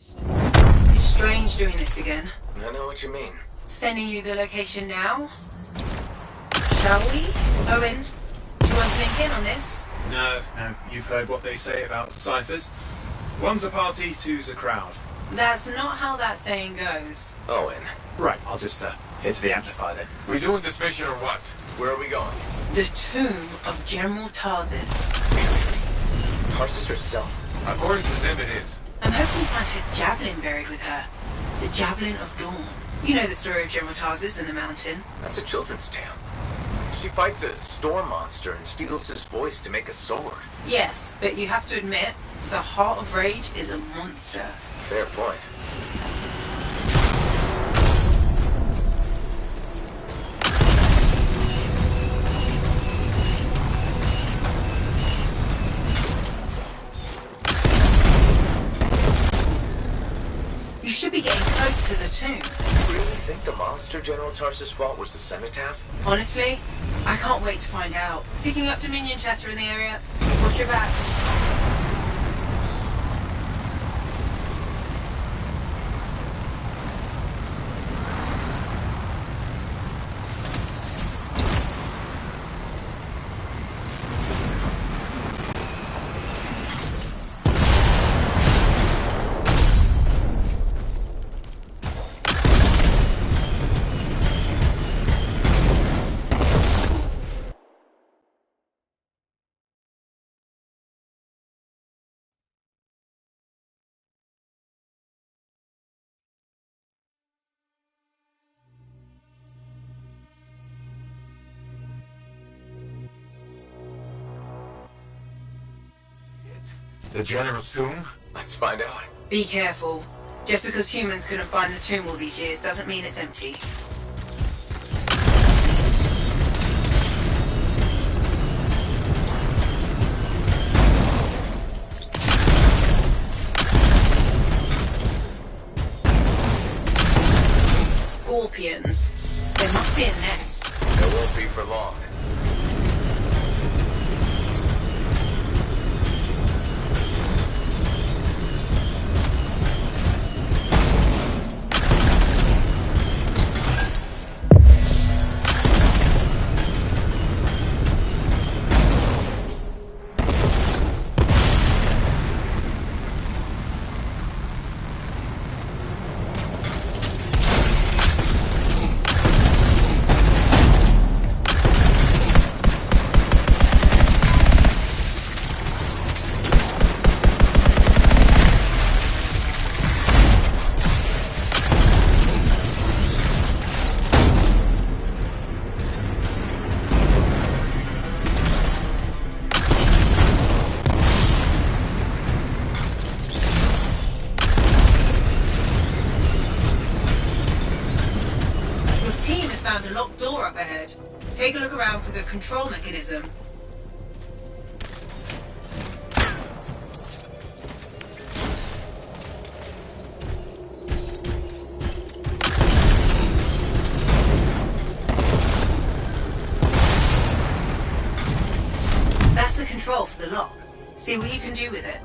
It's strange doing this again. I know what you mean. Sending you the location now? Shall we? Owen, do you want to link in on this? No, you've heard what they say about ciphers. One's a party, two's a crowd. That's not how that saying goes. Owen. Right, I'll just head to the amplifier then. We doing this mission or what? Where are we going? The tomb of General Tarsus. Tarsus herself. According to Zim, it is. I'm hoping to find her javelin buried with her. The Javelin of Dawn. You know the story of General Tarsus and the mountain. That's a children's tale. She fights a storm monster and steals his voice to make a sword. Yes, but you have to admit, the Heart of Rage is a monster. Fair point. You should be getting close to the tomb. You really think the monster General Tarsus fought was the cenotaph? Honestly, I can't wait to find out. Picking up Dominion chatter in the area. Watch your back. The General's tomb? Let's find out. Be careful. Just because humans couldn't find the tomb all these years doesn't mean it's empty. Scorpions. There must be a nest. It won't be for long. Found a locked door up ahead. Take a look around for the control mechanism. That's the control for the lock. See what you can do with it.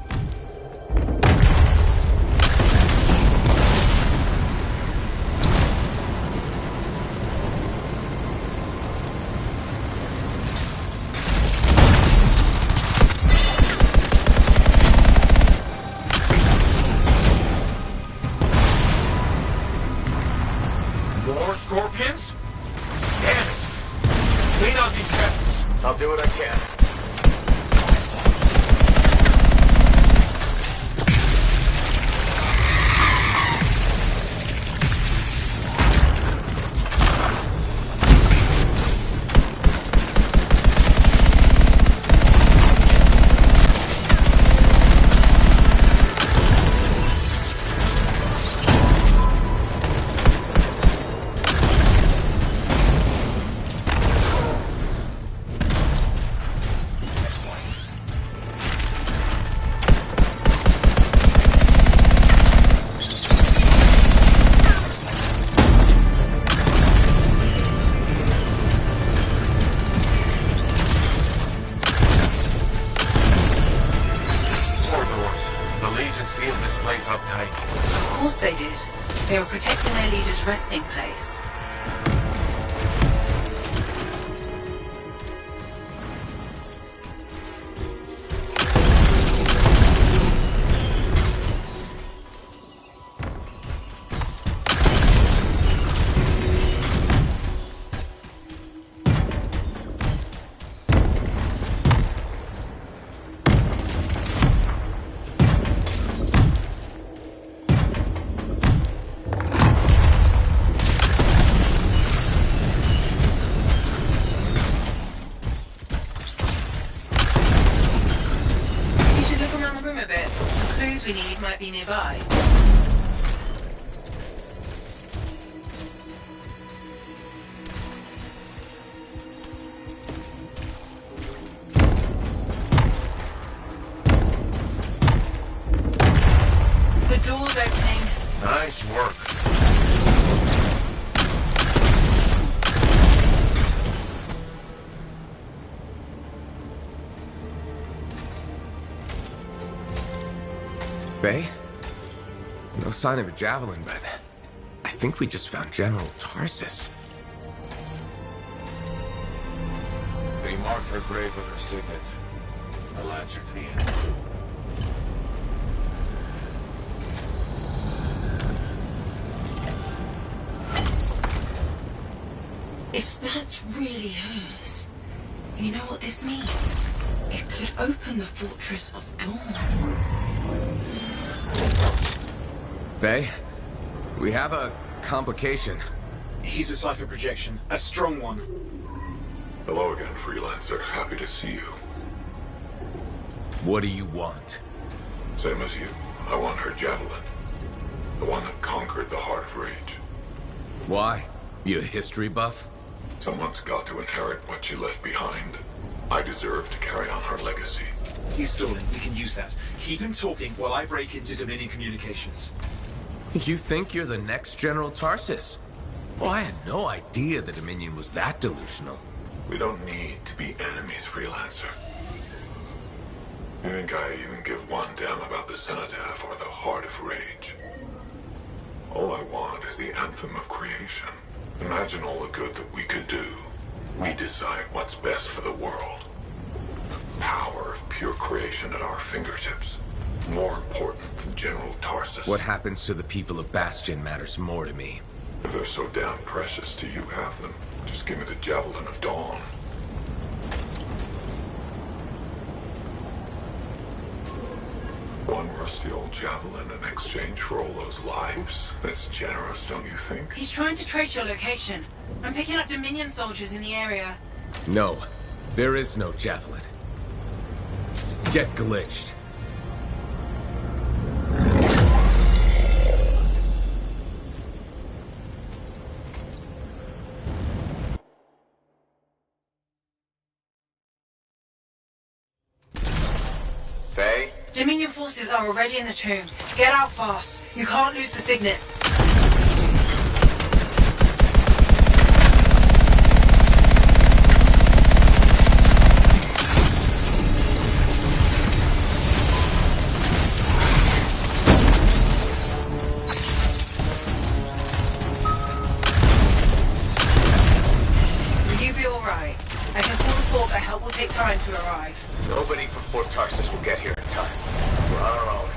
More scorpions? Damn it! Clean out these pests. I'll do what I can. course they did. They were protecting their leader's resting place. We need might be nearby. The door's opening. Nice work. Bay? No sign of a javelin, but I think we just found General Tarsus. They marked her grave with her signet. A lancer to the end. If that's really hers, you know what this means? It could open the Fortress of Dawn. Bay, we have a complication. He's a psychoprojection, a strong one. Hello again, Freelancer. Happy to see you. What do you want? Same as you. I want her javelin. The one that conquered the Heart of Rage. Why? You a history buff? Someone's got to inherit what she left behind. I deserve to carry on her legacy. He's stalling. We can use that. Keep him talking while I break into Dominion communications. You think you're the next General Tarsus? Well, I had no idea the Dominion was that delusional. We don't need to be enemies, Freelancer. You think I even give one damn about the Cenotaph or the Heart of Rage? All I want is the Anthem of creation. Imagine all the good that we could do. We decide what's best for the world. Power of pure creation at our fingertips. More important than General Tarsus. What happens to the people of Bastion matters more to me. If they're so damn precious to you, have them. Just give me the Javelin of Dawn. One rusty old javelin in exchange for all those lives? That's generous, don't you think? He's trying to trace your location. I'm picking up Dominion soldiers in the area. No, there is no javelin. Get glitched. Faye? Dominion forces are already in the tomb. Get out fast. You can't lose the signet. Will you be alright? I can call the fort, but help will take time to arrive. Nobody from Fort Tarsus will get here in time. We're on our own.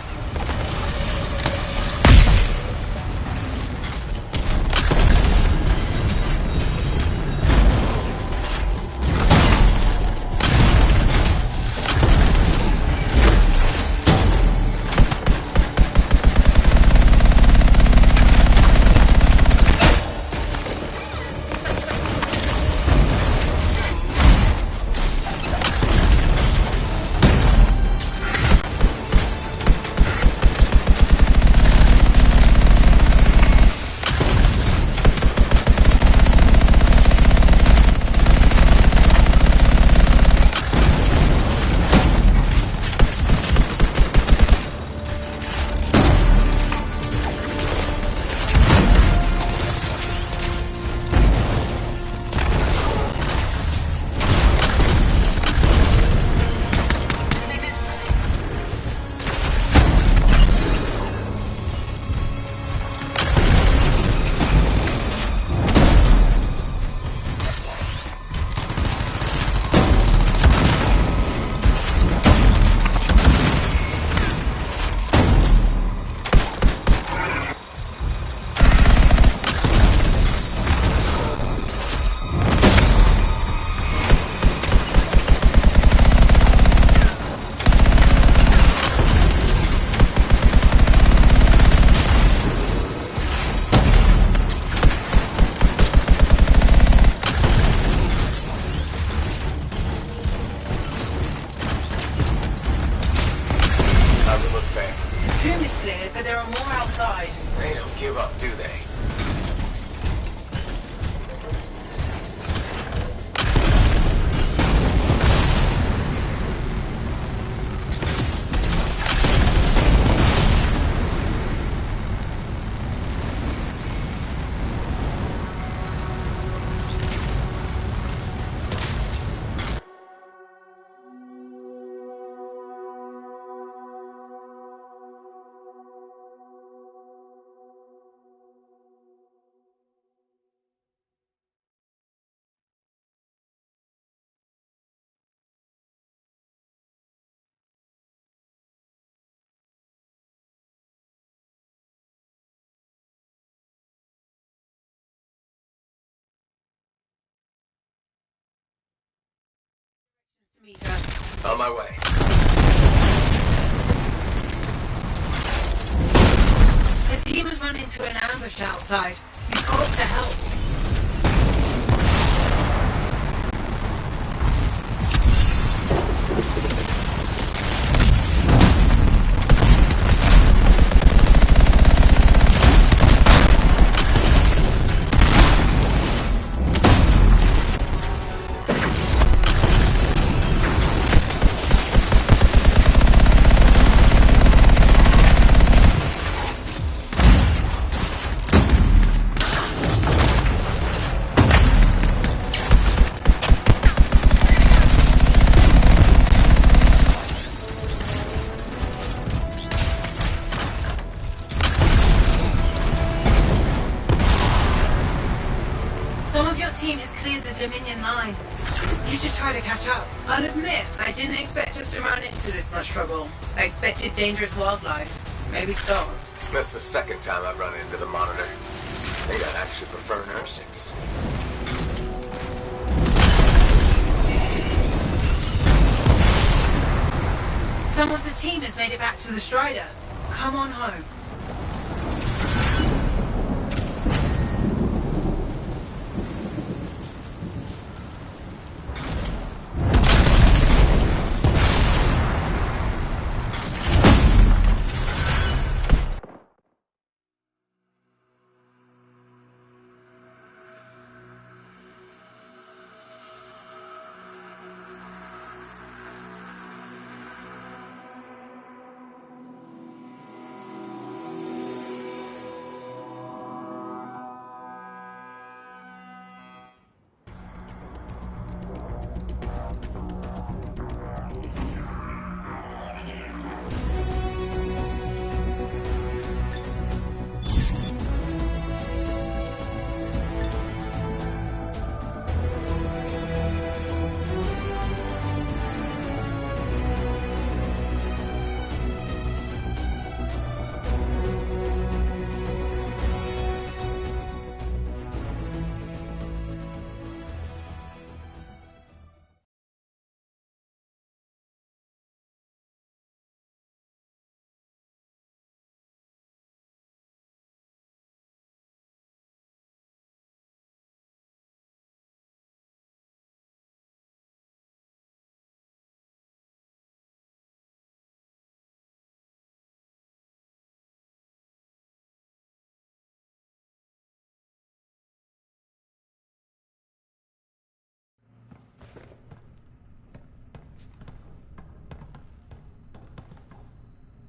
On my way. The team has run into an ambush outside. You've got to help. Some of your team has cleared the Dominion line. You should try to catch up. I'll admit, I didn't expect us to run into this much trouble. I expected dangerous wildlife. Maybe skulls. That's the second time I've run into the Monitor. I think I'd actually prefer nursings. Some of the team has made it back to the Strider. Come on home.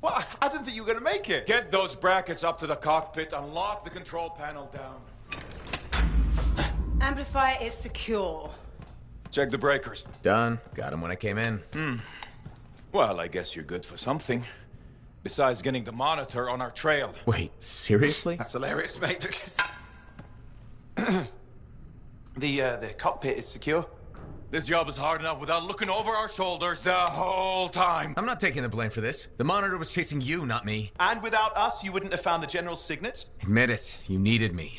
What? I didn't think you were going to make it. Get those brackets up to the cockpit and lock the control panel down. Amplifier is secure. Check the breakers. Done. Got him when I came in. Well, I guess you're good for something. Besides getting the Monitor on our trail. Wait, seriously? That's hilarious, mate, because... the cockpit is secure. This job is hard enough without looking over our shoulders the whole time. I'm not taking the blame for this. The Monitor was chasing you, not me. And without us, you wouldn't have found the General's signet? Admit it. You needed me.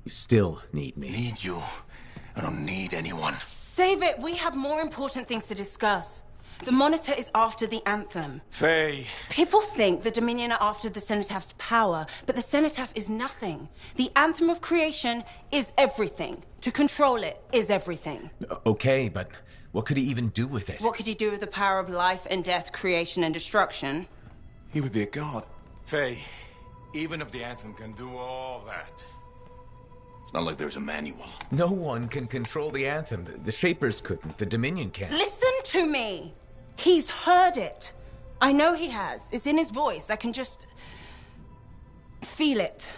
You still need me. Need you. I don't need anyone. Save it. We have more important things to discuss. The Monitor is after the Anthem. Faye. People think the Dominion are after the Cenotaph power, but the Cenotaph is nothing. The Anthem of creation is everything. To control it is everything. Okay, but what could he even do with it? What could he do with the power of life and death, creation and destruction? He would be a god. Faye, even if the Anthem can do all that, it's not like there's a manual. No one can control the Anthem. The Shapers couldn't. The Dominion can't. Listen to me! He's heard it. I know he has. It's in his voice. I can just... feel it.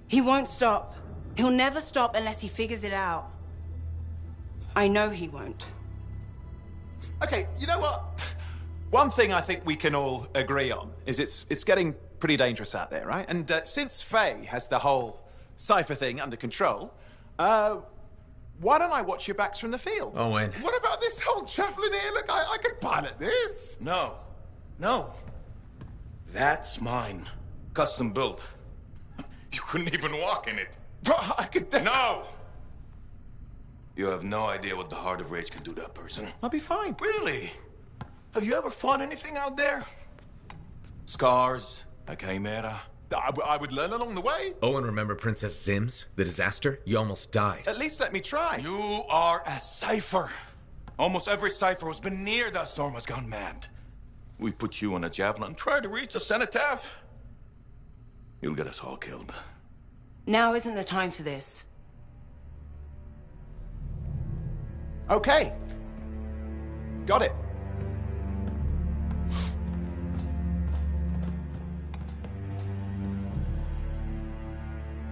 He won't stop. He'll never stop unless he figures it out. I know he won't. Okay, you know what? One thing I think we can all agree on is it's getting pretty dangerous out there, right? And since Faye has the whole cipher thing under control, why don't I watch your backs from the field? Owen. What about this whole javelin here? Look, I can pilot this. No. No. That's mine. Custom built. You couldn't even walk in it. Bro, I could definitely... No! You have no idea what the Heart of Rage can do to a person. I'll be fine. Really? Have you ever fought anything out there? Scars? A chimera? I would learn along the way. Oh, and remember Princess Zims? The disaster? You almost died. At least let me try. You are a cipher. Almost every cipher who's been near that storm has gone mad. We put you on a javelin, try to reach the cenotaph. You'll get us all killed. Now isn't the time for this. Okay. Got it.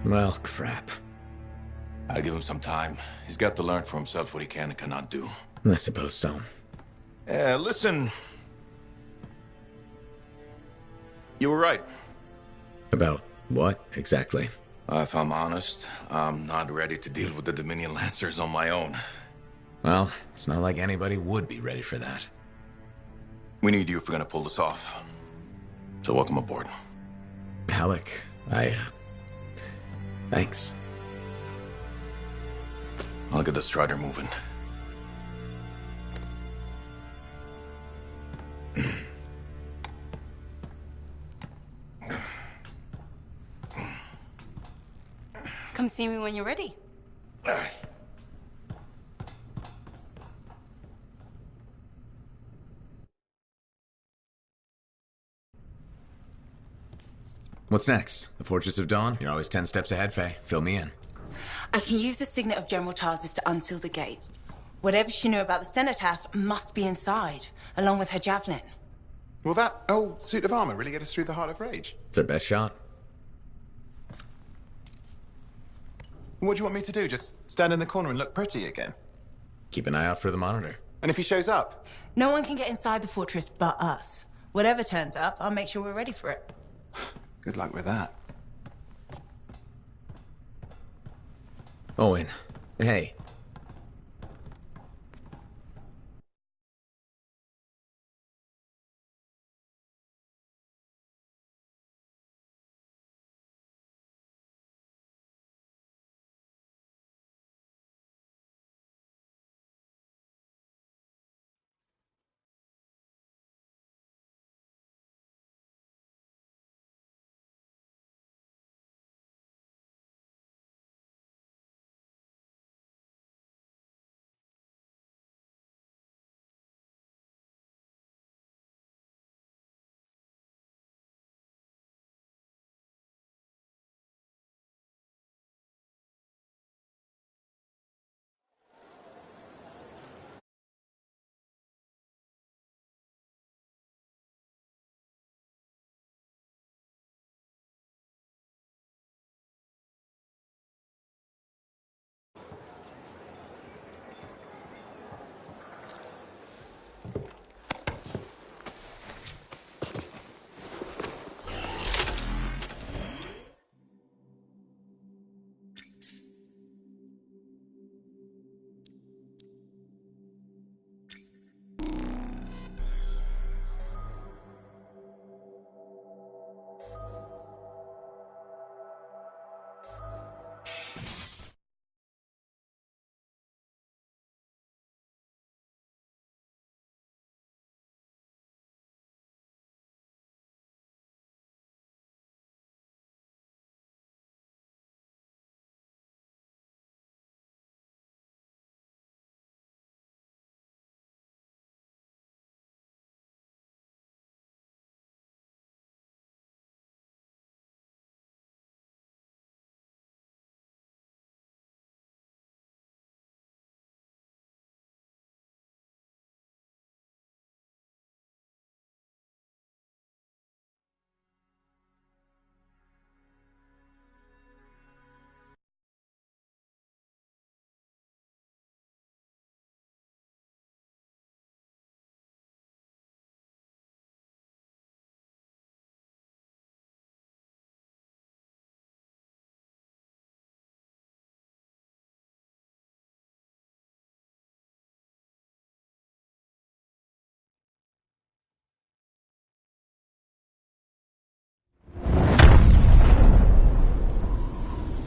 Well, crap. I'll give him some time. He's got to learn for himself what he can and cannot do. I suppose so. Listen. You were right. About what, exactly? If I'm honest, I'm not ready to deal with the Dominion Lancers on my own. Well, it's not like anybody would be ready for that. We need you if we're gonna pull this off. So welcome aboard. Alec, thanks. I'll get the Strider moving. Come see me when you're ready. What's next? The Fortress of Dawn? You're always 10 steps ahead, Faye. Fill me in. I can use the signet of General Tarsis to unseal the gate. Whatever she knew about the cenotaph must be inside, along with her javelin. Will that old suit of armor really get us through the Heart of Rage? It's our best shot. What do you want me to do? Just stand in the corner and look pretty again? Keep an eye out for the monitor. And if he shows up? No one can get inside the fortress but us. Whatever turns up, I'll make sure we're ready for it. Good luck with that. Owen, hey.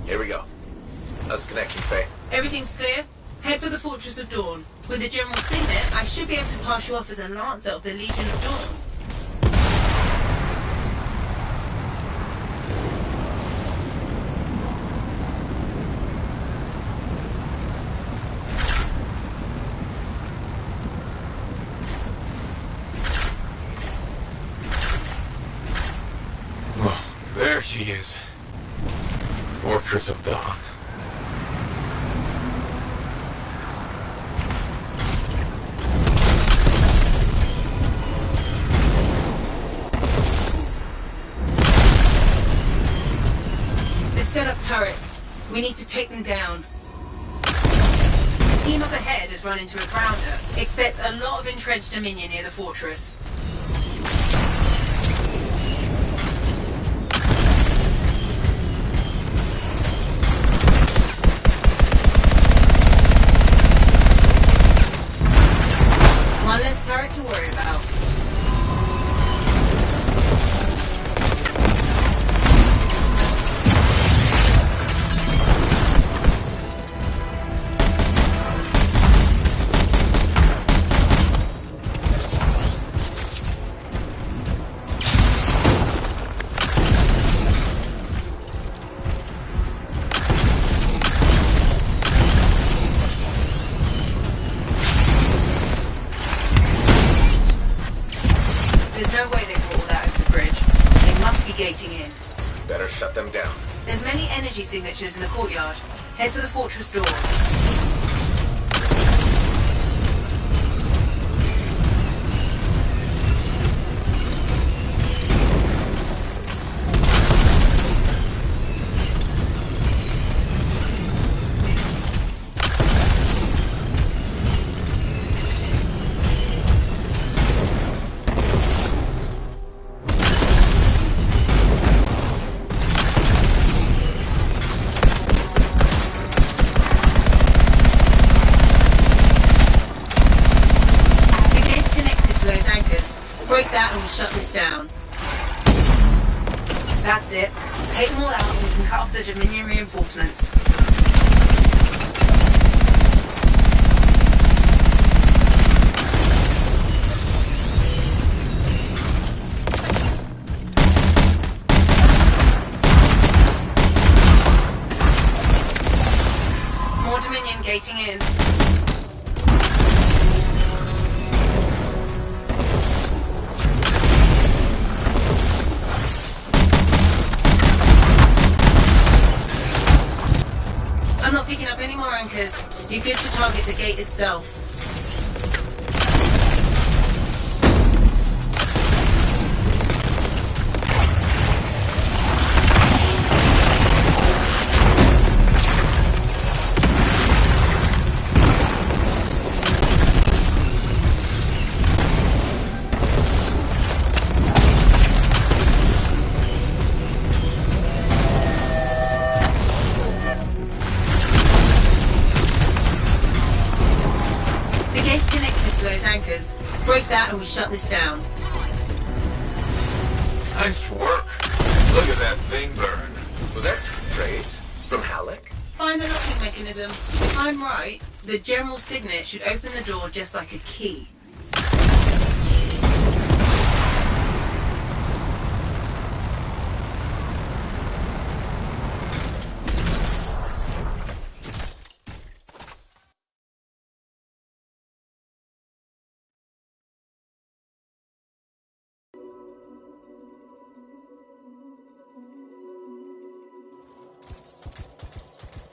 Here we go. How's the connection, Faye? Everything's clear? Head for the Fortress of Dawn. With the General Signet, I should be able to pass you off as a Lancer of the Legion of Dawn. There she is. Fortress of Dawn. They've set up turrets. We need to take them down. The team up ahead has run into a grounder. Expect a lot of entrenched Dominion near the fortress. One less turret to worry about. There's no way they brought all that over the bridge. They must be gating in. Better shut them down. There's many energy signatures in the courtyard. Head for the fortress doors. Break that and we shut this down. That's it. Take them all out and we can cut off the Dominion reinforcements. More Dominion gating in. I'm not picking up any more anchors. You're good to target the gate itself. Anchors. Break that and we shut this down. Nice work. Look at that thing burn. Was that Trace from Halleck? Find the locking mechanism. If I'm right, the General Signet should open the door just like a key.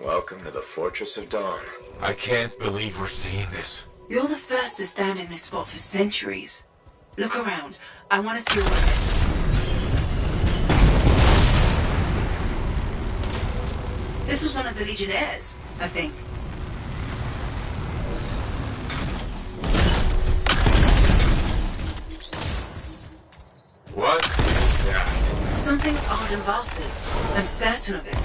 Welcome to the Fortress of Dawn. I can't believe we're seeing this. You're the first to stand in this spot for centuries. Look around. I want to see all of it. This was one of the Legionnaires, I think. What is that? Something Arden Vass's. I'm certain of it.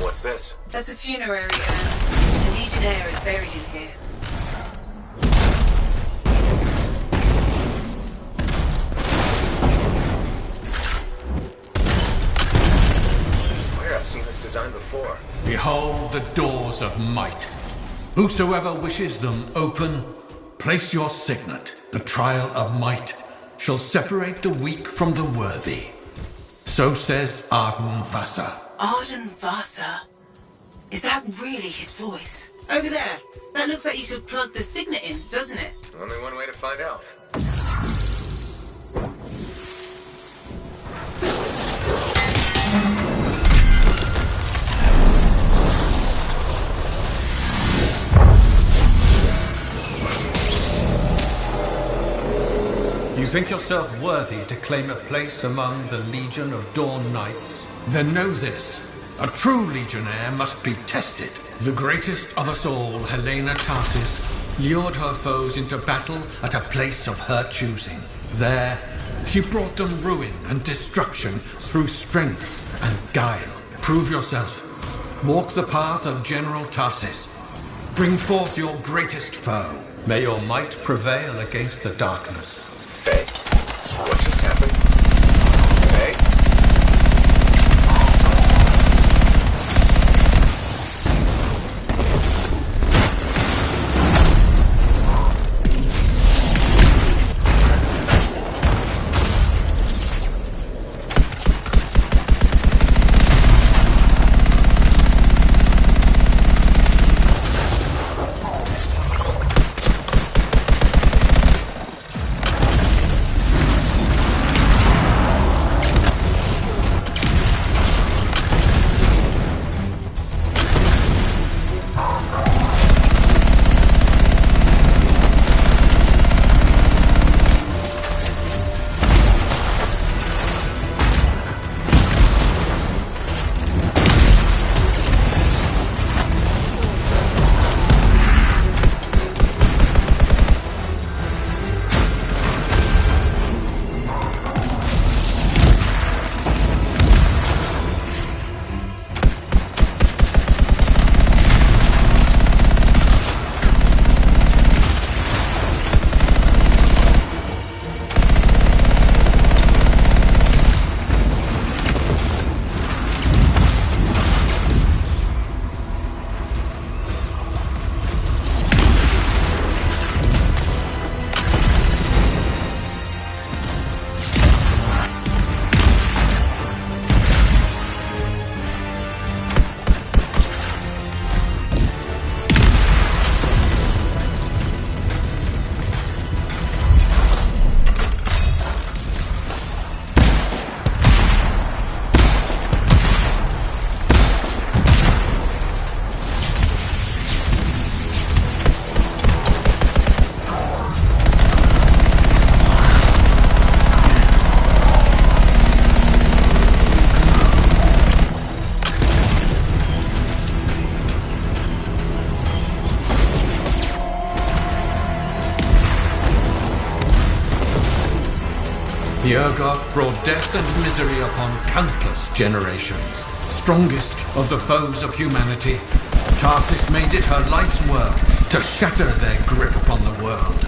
What's this? That's a funerary urn. The Legionnaire is buried in here. before. Behold the doors of might. Whosoever wishes them open, place your signet. The trial of might shall separate the weak from the worthy. So says Arden Vasa. Arden Vasa? Is that really his voice? Over there. That looks like you could plug the signet in, doesn't it? Only one way to find out. You think yourself worthy to claim a place among the Legion of Dawn Knights? Then know this. A true legionnaire must be tested. The greatest of us all, Helena Tarsis, lured her foes into battle at a place of her choosing. There, she brought them ruin and destruction through strength and guile. Prove yourself. Walk the path of General Tarsis. Bring forth your greatest foe. May your might prevail against the darkness. Faye, what just happened? Faye? The Urgoth brought death and misery upon countless generations. Strongest of the foes of humanity, Tarsis made it her life's work to shatter their grip upon the world.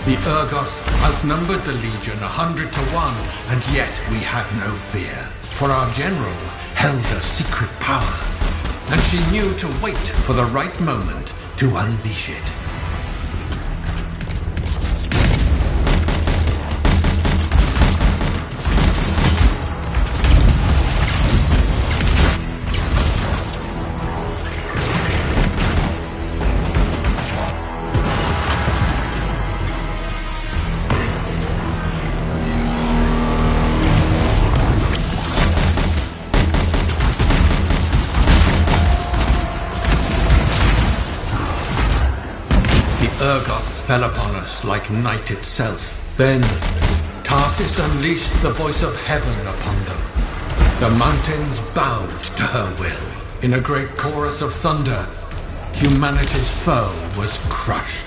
The Urgoth outnumbered the Legion 100 to 1, and yet we had no fear. For our general held a secret power, and she knew to wait for the right moment to unleash it. Urgoth fell upon us like night itself. Then Tarsis unleashed the voice of heaven upon them. The mountains bowed to her will. In a great chorus of thunder, humanity's foe was crushed.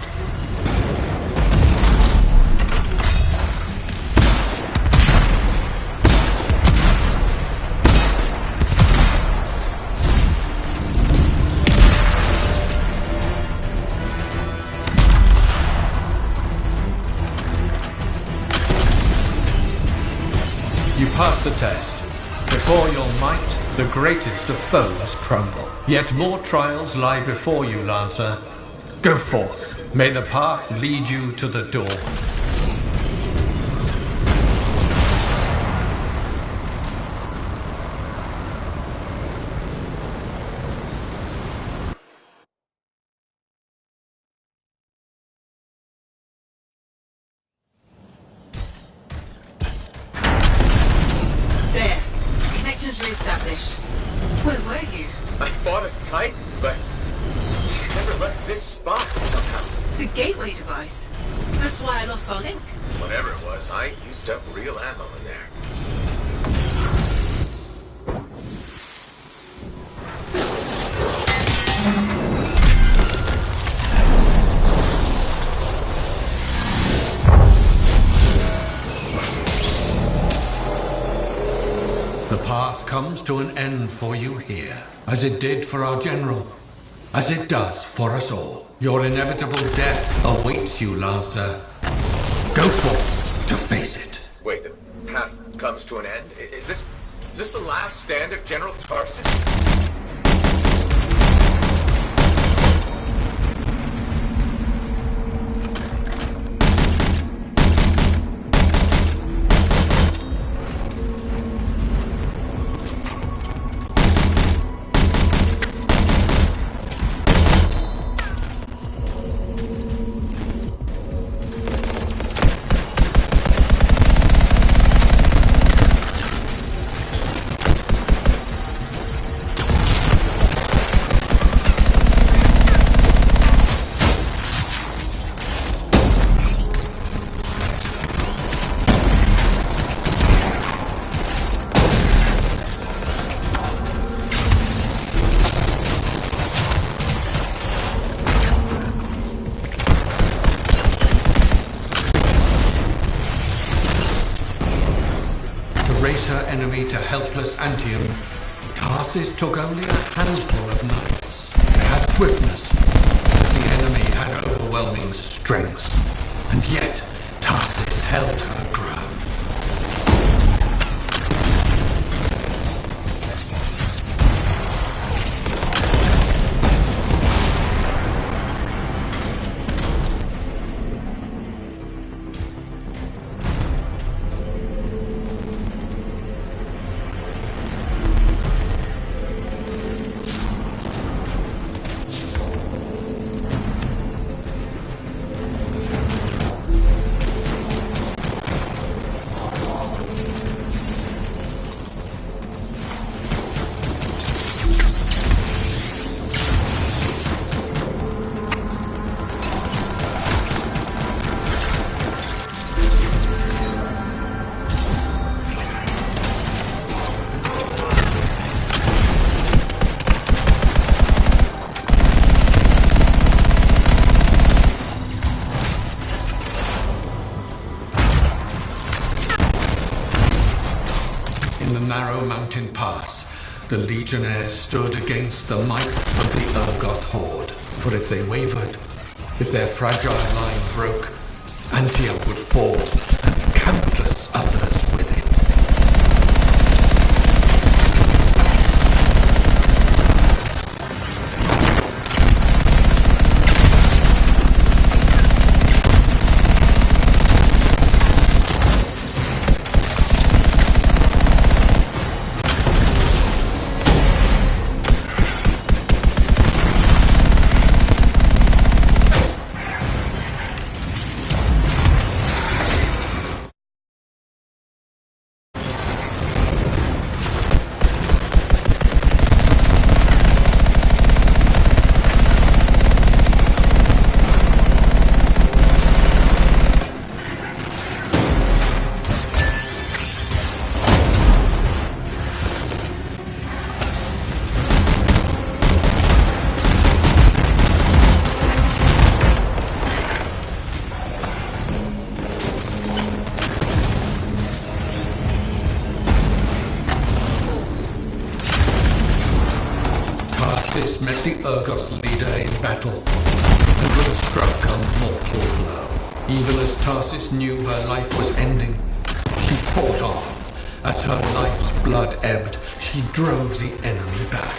You passed the test. Before your might, the greatest of foes crumble. Yet more trials lie before you, Lancer. Go forth. May the path lead you to the door. There. Connections re-established. Where were you? I fought a Titan, but I never left this spot somehow. It's a gateway device. That's why I lost our link. Whatever it was, I used up real ammo in there. The path comes to an end for you here, as it did for our general, as it does for us all. Your inevitable death awaits you, Lancer. Go forth to face it. Wait, the path comes to an end? Is this the last stand of General Tarsis? Race her enemy to helpless Anthem, Tarsis took only a handful of knights. They had swiftness, but the enemy had overwhelming strength. And yet, Tarsis held her ground. In the narrow mountain pass, the Legionnaires stood against the might of the Urgoth horde. For if they wavered, if their fragile line broke, Anthem would fall, and countless others with it. Urgot's leader in battle, and was struck a mortal blow. Even as Tarsis knew her life was ending, she fought on. As her life's blood ebbed, she drove the enemy back.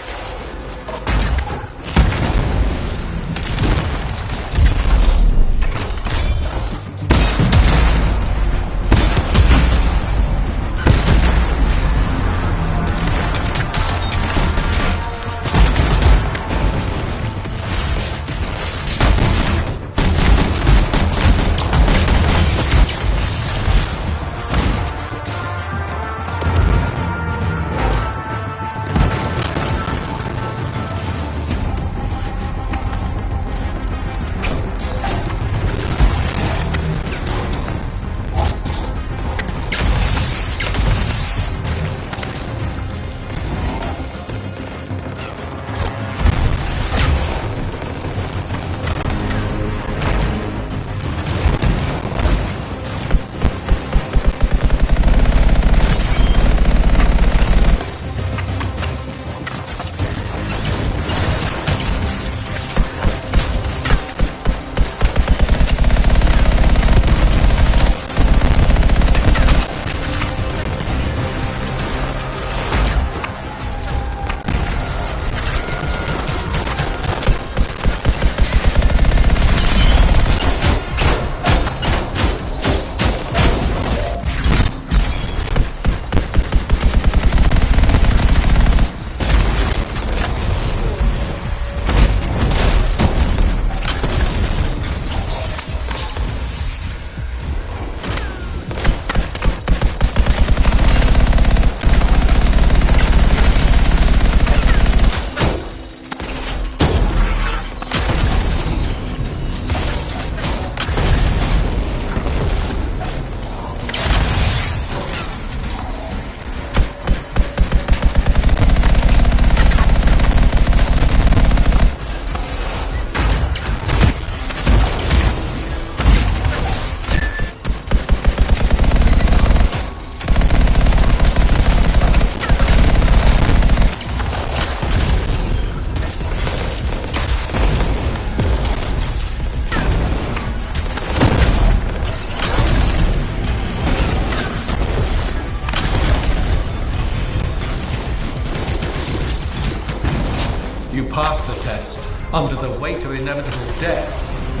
You passed the test. Under the weight of inevitable death,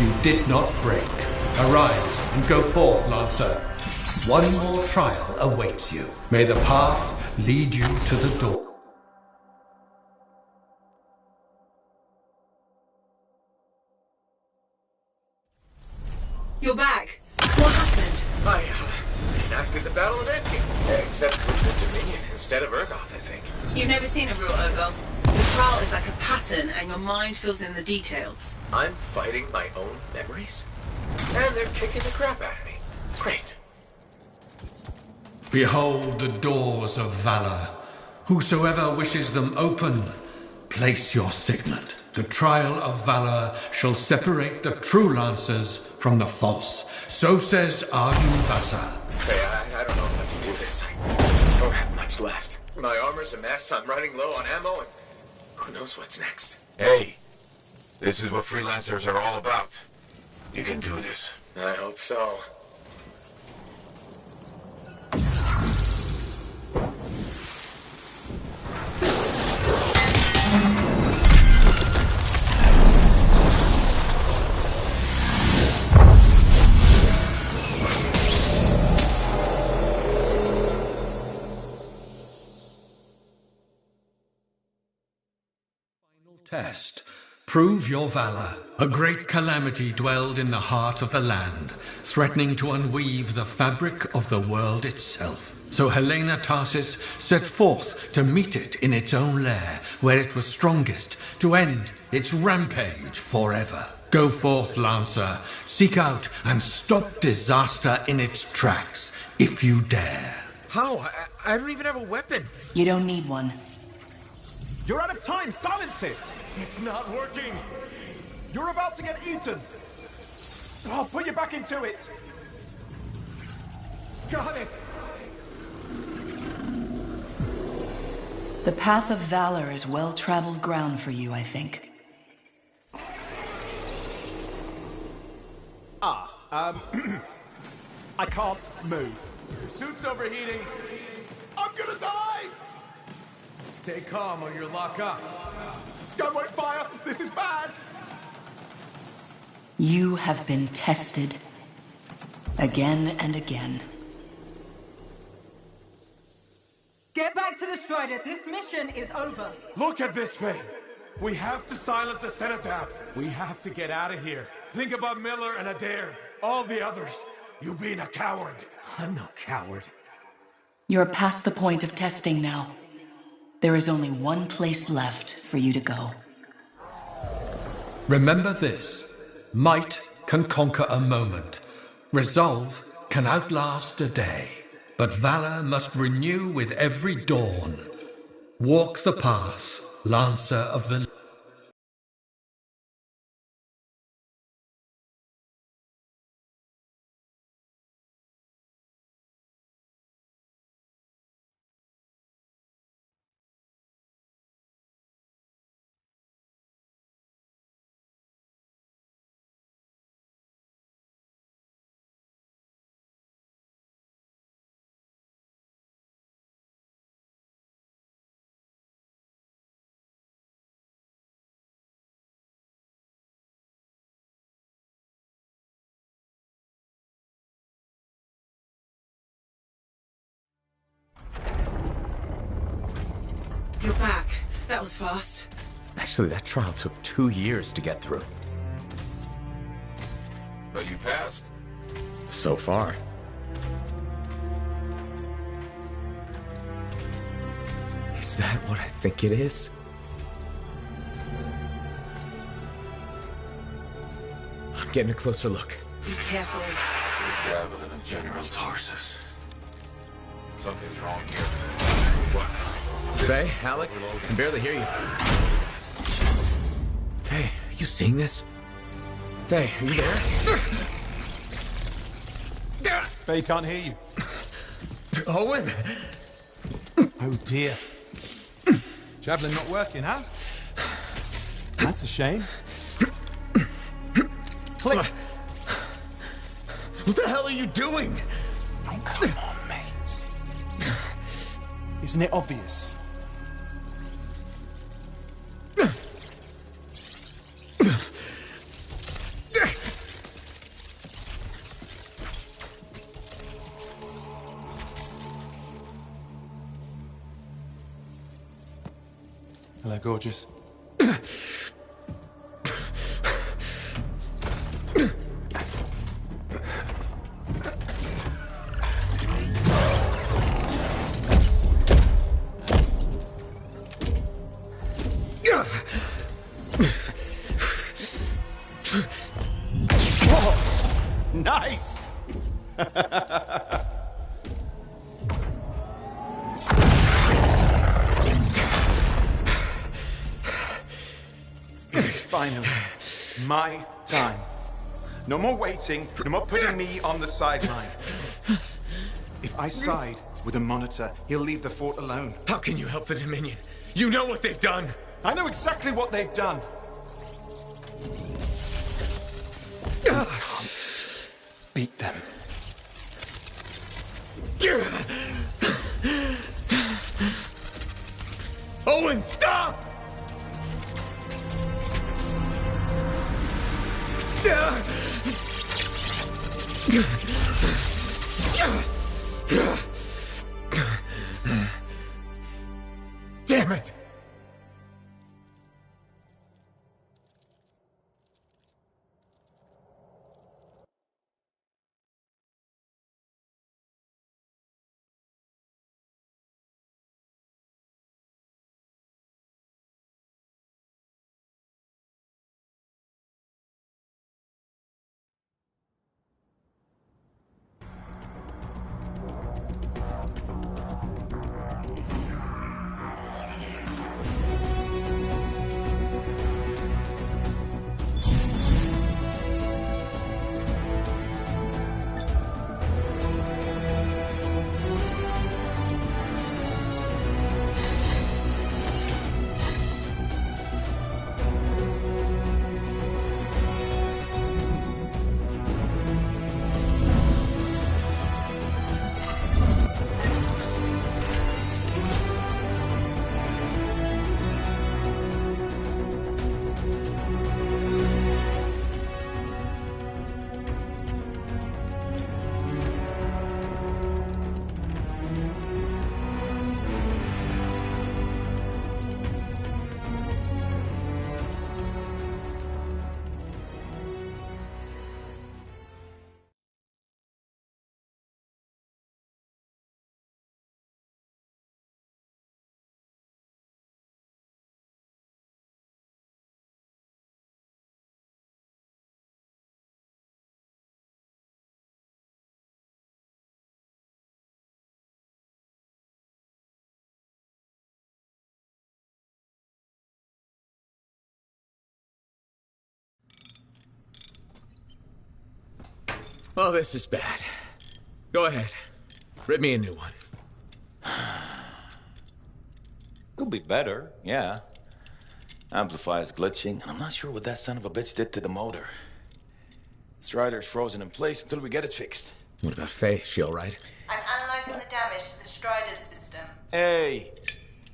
you did not break. Arise and go forth, Lancer. One more trial awaits you. May the path lead you to the door. You're back. What happened? I enacted the Battle of Anthem. Except with the Dominion instead of Urgoth, I think. You've never seen a real Urgot. The trial is like a pattern, and your mind fills in the details. I'm fighting my own memories? And they're kicking the crap out of me. Great. Behold the doors of valor. Whosoever wishes them open, place your signet. The trial of valor shall separate the true lancers from the false. So says Arden Vasa. Hey, I don't know if I can do this. I don't have much left. My armor's a mess, I'm running low on ammo, and who knows what's next. Hey, this is what freelancers are all about. You can do this. I hope so. Test. Prove your valor. A great calamity dwelled in the heart of the land, threatening to unweave the fabric of the world itself. So Helena Tarsis set forth to meet it in its own lair, where it was strongest, to end its rampage forever. Go forth, Lancer. Seek out and stop disaster in its tracks, if you dare. How? I don't even have a weapon. You don't need one. You're out of time! Silence it! It's not working! You're about to get eaten! I'll put you back into it! Got it! The path of valor is well-traveled ground for you, I think. I can't move. Your suit's overheating. I'm gonna die! Stay calm or you'll lock up. Gun won't fire! This is bad! You have been tested. Again and again. Get back to the Strider. This mission is over. Look at this thing! We have to silence the Cenotaph. We have to get out of here. Think about Miller and Adair. All the others. You've been a coward. I'm no coward. You're past the point of testing now. There is only one place left for you to go. Remember this. Might can conquer a moment. Resolve can outlast a day. But valor must renew with every dawn. Walk the path, Lancer of the... You're back. That was fast. Actually, that trial took 2 years to get through. But you passed. So far. Is that what I think it is? I'm getting a closer look. Be careful. The javelin of General Tarsus. Something's wrong here. What? Faye, Alec, I can barely hear you. Faye, you seeing this? Faye, are you there? Faye can't hear you. Owen! Oh dear. Javelin not working, huh? That's a shame. Click. What the hell are you doing? Oh, come on, mate. Isn't it obvious? Hello, gorgeous. Nice! It's finally my time. No more waiting, no more putting me on the sideline. If I side with a monitor, he'll leave the fort alone. How can you help the Dominion? You know what they've done! I know exactly what they've done. I can't beat them. Owen, stop! Damn it! Oh, this is bad. Go ahead. Rip me a new one. Could be better, yeah. Amplifier's glitching, and I'm not sure what that son of a bitch did to the motor. Strider's frozen in place until we get it fixed. What about Faye? She all right? I'm analyzing the damage to the Strider's system. Hey,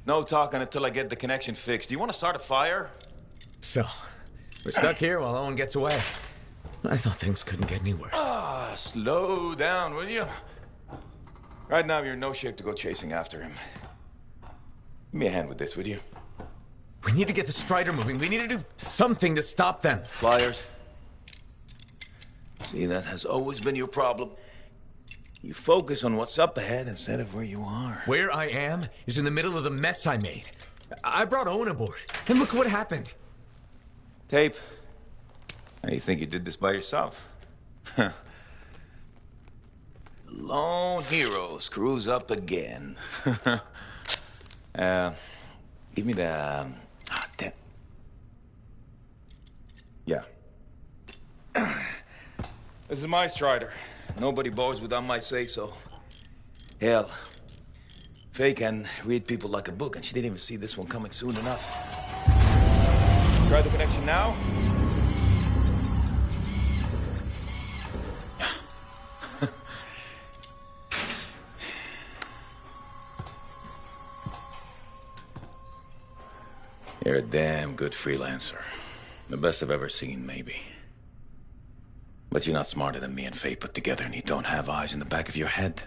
no talking until I get the connection fixed. Do you want to start a fire? So, we're stuck here while Owen gets away. I thought things couldn't get any worse. Slow down, will you? Right now, you're in no shape to go chasing after him. Give me a hand with this, would you? We need to get the Strider moving. We need to do something to stop them. Pliers. See, that has always been your problem. You focus on what's up ahead instead of where you are. Where I am is in the middle of the mess I made. I brought Owen aboard, and look what happened. Tape. How do you think you did this by yourself? Lone hero screws up again. Give me the... damn. Yeah. This is my Strider. Nobody boards without my say-so. Hell, Faye can read people like a book, and she didn't even see this one coming soon enough. Try the connection now. You're a damn good freelancer. The best I've ever seen, maybe. But you're not smarter than me and Faye put together, and you don't have eyes in the back of your head.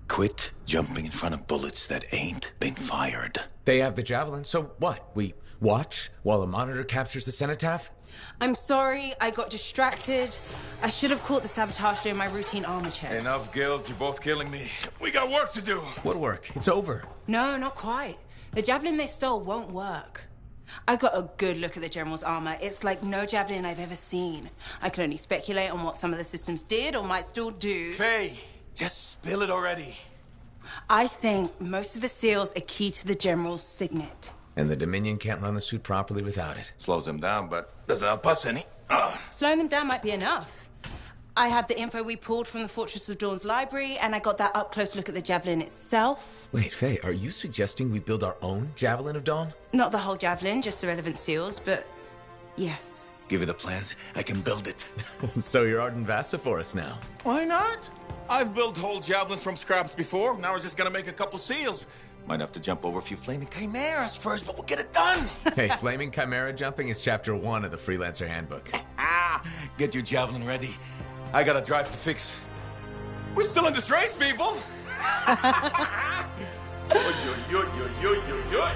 Quit jumping in front of bullets that ain't been fired. They have the javelin, so what? We watch while the monitor captures the cenotaph? I'm sorry, I got distracted. I should have caught the sabotage during my routine armor checks. Enough guilt, you're both killing me. We got work to do. What work? It's over. No, not quite. The javelin they stole won't work. I got a good look at the General's armor. It's like no javelin I've ever seen. I can only speculate on what some of the systems did or might still do. Faye, just spill it already. I think most of the seals are key to the General's signet. And the Dominion can't run the suit properly without it. Slows them down, but doesn't help us any. Slowing them down might be enough. I have the info we pulled from the Fortress of Dawn's library, and I got that up-close look at the javelin itself. Wait, Faye, are you suggesting we build our own Javelin of Dawn? Not the whole javelin, just the relevant seals, but yes. Give me the plans, I can build it. So you're Arden Vassa for us now. Why not? I've built whole javelins from scraps before. Now we're just gonna make a couple seals. Might have to jump over a few flaming chimeras first, but we'll get it done. Hey, flaming chimera jumping is chapter 1 of the Freelancer Handbook. Get your javelin ready. I got a drive to fix. We're still in this race, people. Oy, oy, oy, oy, oy, oy, oy.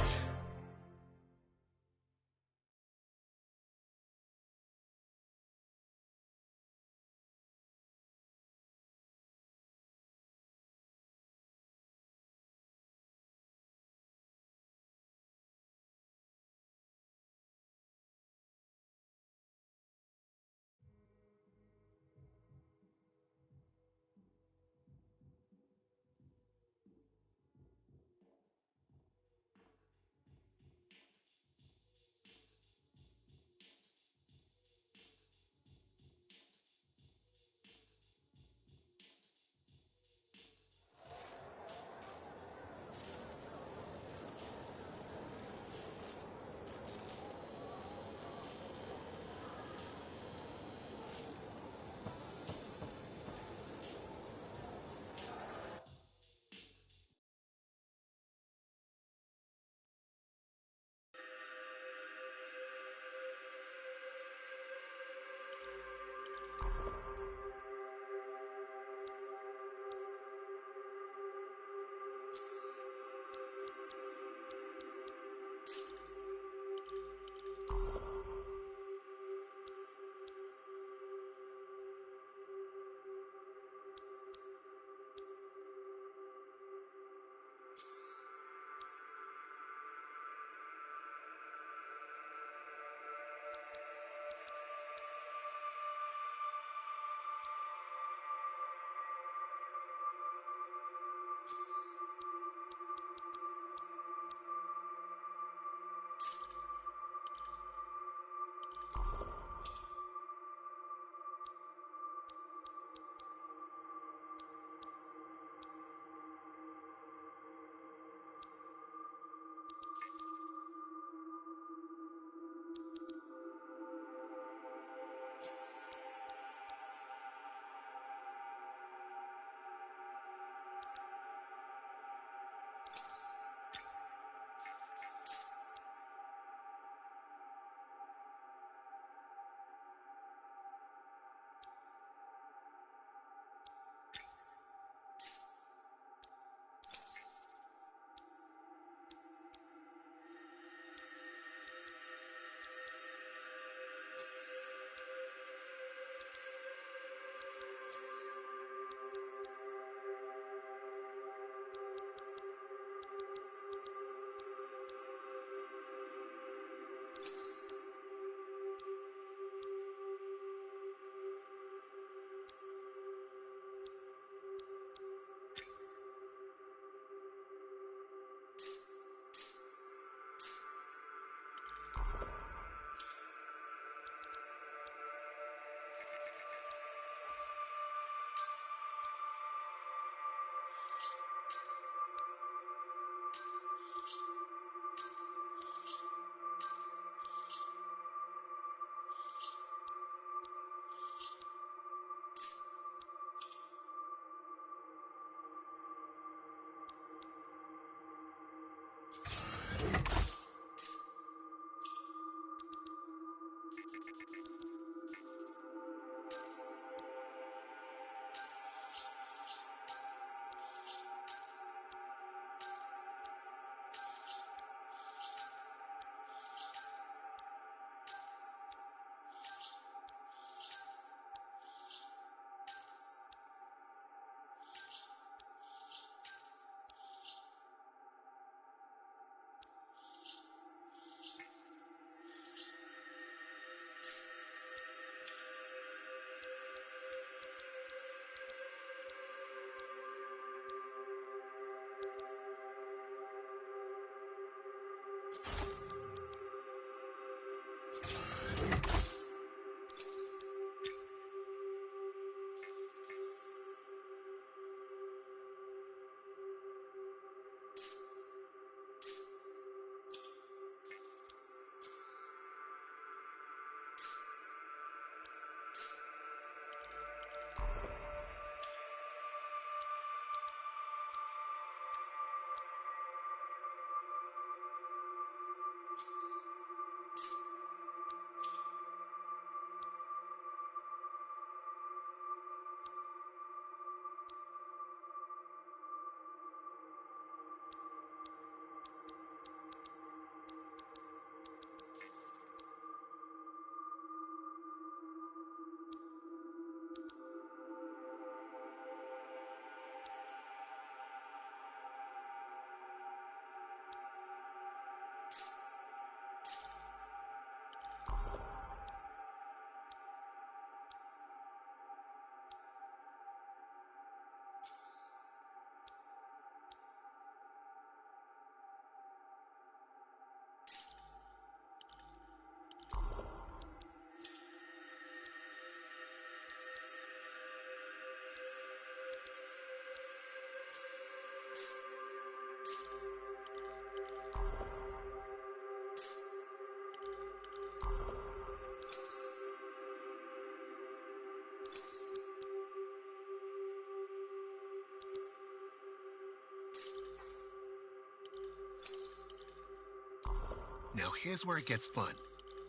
Now here's where it gets fun.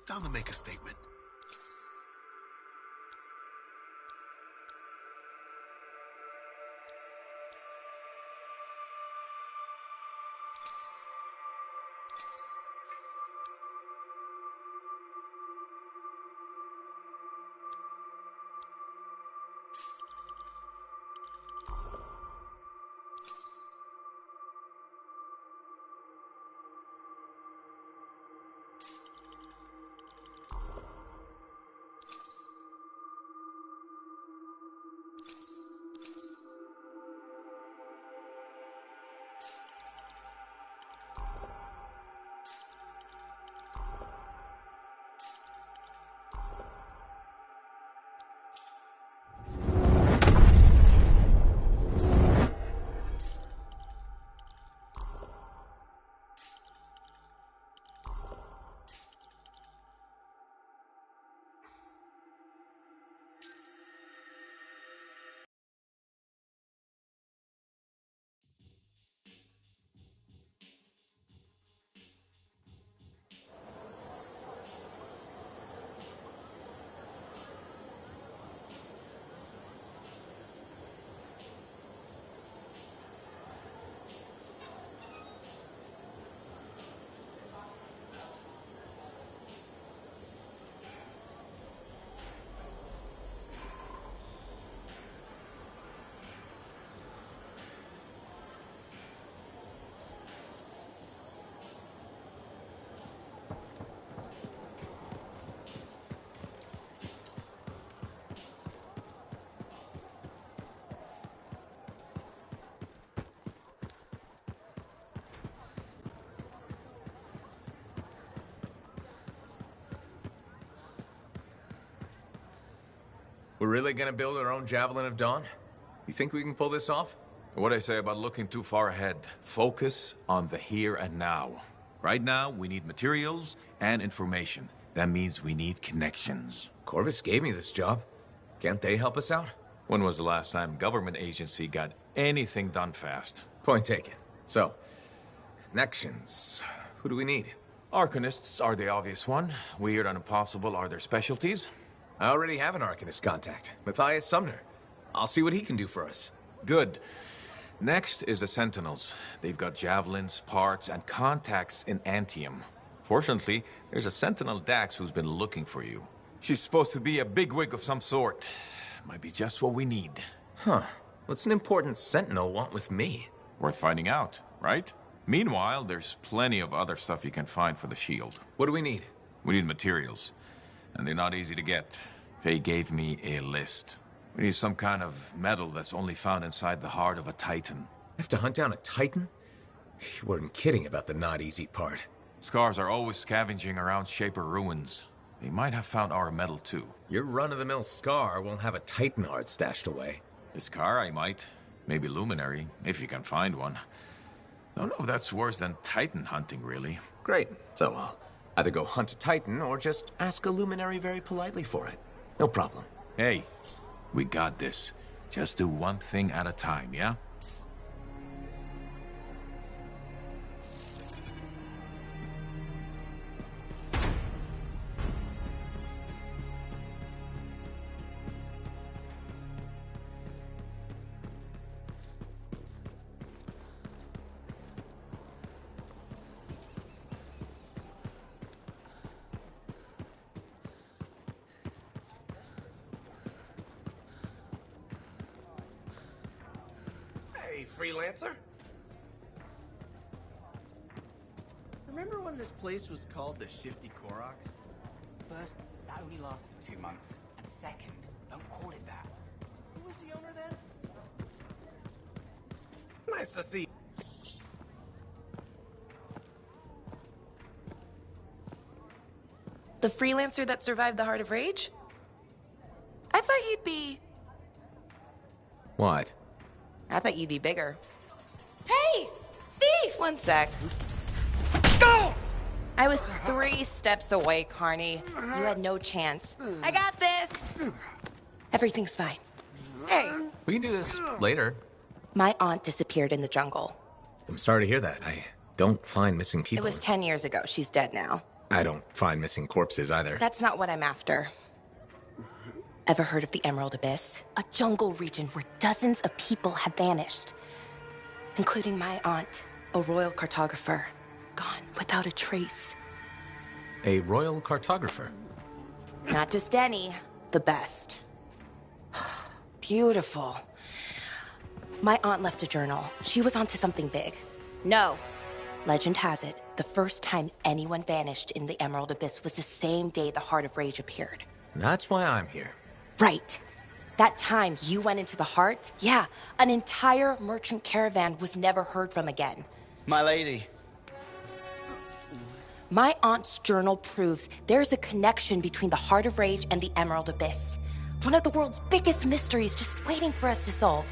Time to make a statement. We're really gonna build our own Javelin of Dawn? You think we can pull this off? What I say about looking too far ahead. Focus on the here and now. Right now, we need materials and information. That means we need connections. Corvus gave me this job. Can't they help us out? When was the last time a government agency got anything done fast? Point taken. So, connections. Who do we need? Arcanists are the obvious one. Weird and impossible are their specialties. I already have an Arcanist contact, Matthias Sumner. I'll see what he can do for us. Good. Next is the Sentinels. They've got javelins, parts, and contacts in Anthem. Fortunately, there's a Sentinel Dax who's been looking for you. She's supposed to be a bigwig of some sort. Might be just what we need. Huh. What's an important Sentinel want with me? Worth finding out, right? Meanwhile, there's plenty of other stuff you can find for the shield. What do we need? We need materials. And they're not easy to get. Faye gave me a list. We need some kind of metal that's only found inside the heart of a Titan. Have to hunt down a Titan? You weren't kidding about the not easy part. Scars are always scavenging around Shaper ruins. They might have found our metal too. Your run-of-the-mill Scar won't have a Titan heart stashed away. The Scar I might. Maybe Luminary, if you can find one. Don't know if that's worse than Titan hunting, really. Great. So I'll either go hunt a Titan or just ask a Luminary very politely for it. No problem. Hey, we got this. Just do one thing at a time, yeah? Freelancer? Remember when this place was called the Shifty Koroks? First, that only lasted 2 months. And second, don't call it that. Who was the owner then? Nice to see. The freelancer that survived the Heart of Rage? I thought you'd be... What? I thought you'd be bigger. Hey! Thief! One sec. I was 3 steps away, Carney. You had no chance. I got this! Everything's fine. Hey! We can do this later. My aunt disappeared in the jungle. I'm sorry to hear that. I don't find missing people. It was 10 years ago. She's dead now. I don't find missing corpses either. That's not what I'm after. Ever heard of the Emerald Abyss? A jungle region where dozens of people have vanished. Including my aunt, a royal cartographer. Gone without a trace. A royal cartographer? Not just any, the best. Beautiful. My aunt left a journal. She was onto something big. No. Legend has it, the first time anyone vanished in the Emerald Abyss was the same day the Heart of Rage appeared. That's why I'm here. Right. That time you went into the heart, yeah, an entire merchant caravan was never heard from again. My lady. My aunt's journal proves there's a connection between the Heart of Rage and the Emerald Abyss. One of the world's biggest mysteries just waiting for us to solve.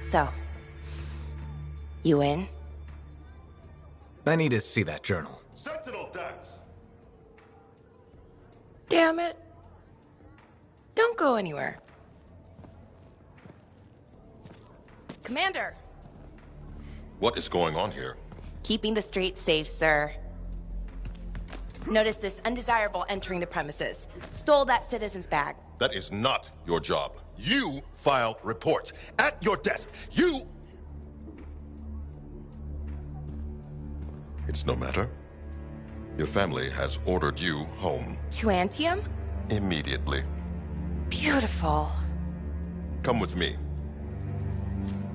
So, you in? I need to see that journal. Sentinel Dax! Damn it. Don't go anywhere. Commander! What is going on here? Keeping the streets safe, sir. Notice this undesirable entering the premises. Stole that citizen's bag. That is not your job. You file reports. At your desk. You... It's no matter. Your family has ordered you home. To Anthem? Immediately. Beautiful. Come with me.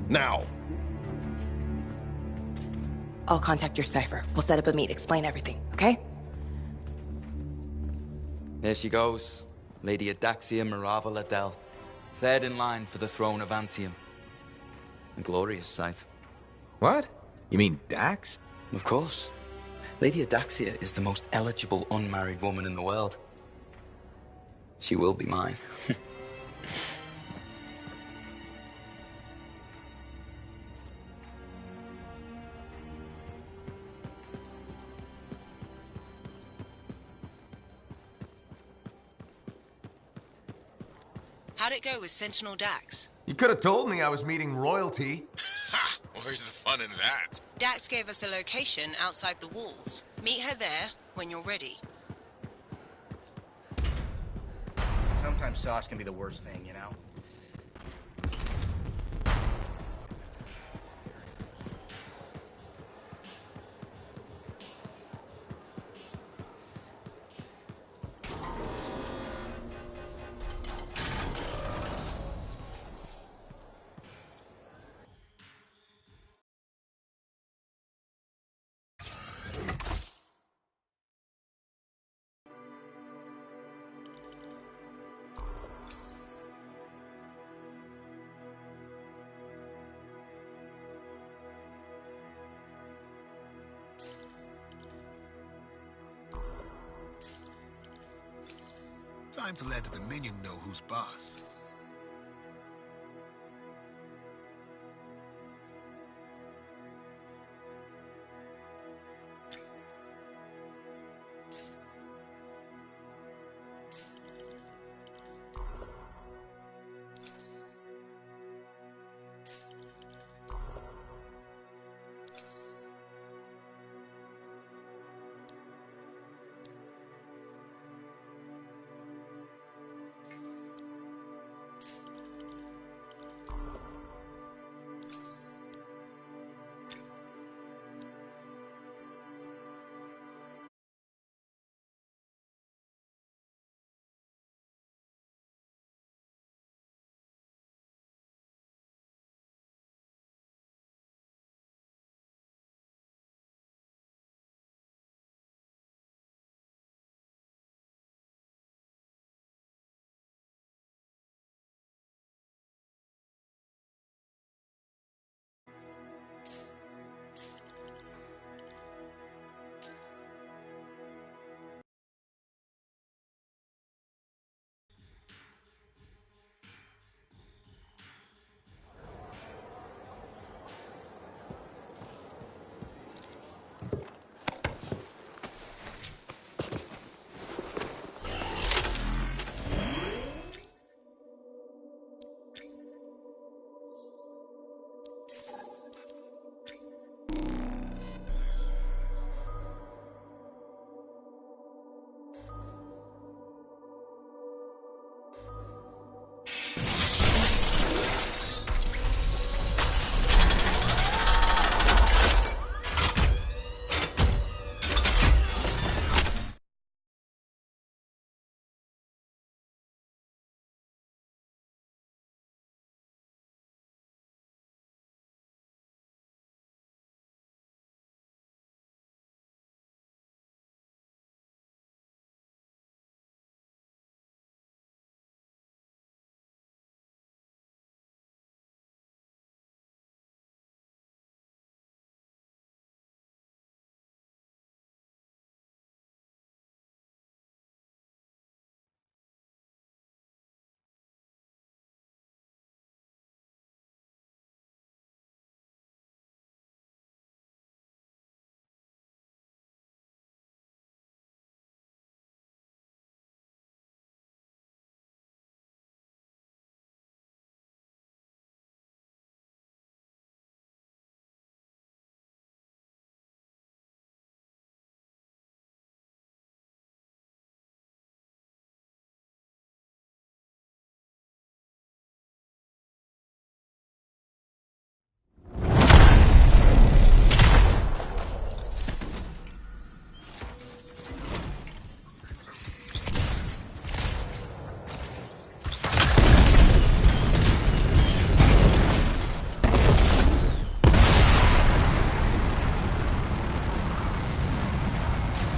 Now! I'll contact your cipher. We'll set up a meet, explain everything, okay? There she goes. Lady Adaxia Mirava Ladell. Third in line for the throne of Anthem. A glorious sight. What? You mean Dax? Of course. Lady Adaxia is the most eligible unmarried woman in the world. She will be mine. How'd it go with Sentinel Dax? You could have told me I was meeting royalty. Ha! Where's the fun in that? Dax gave us a location outside the walls. Meet her there when you're ready. Sometimes sauce can be the worst thing, you know? Time to let the Dominion know who's boss.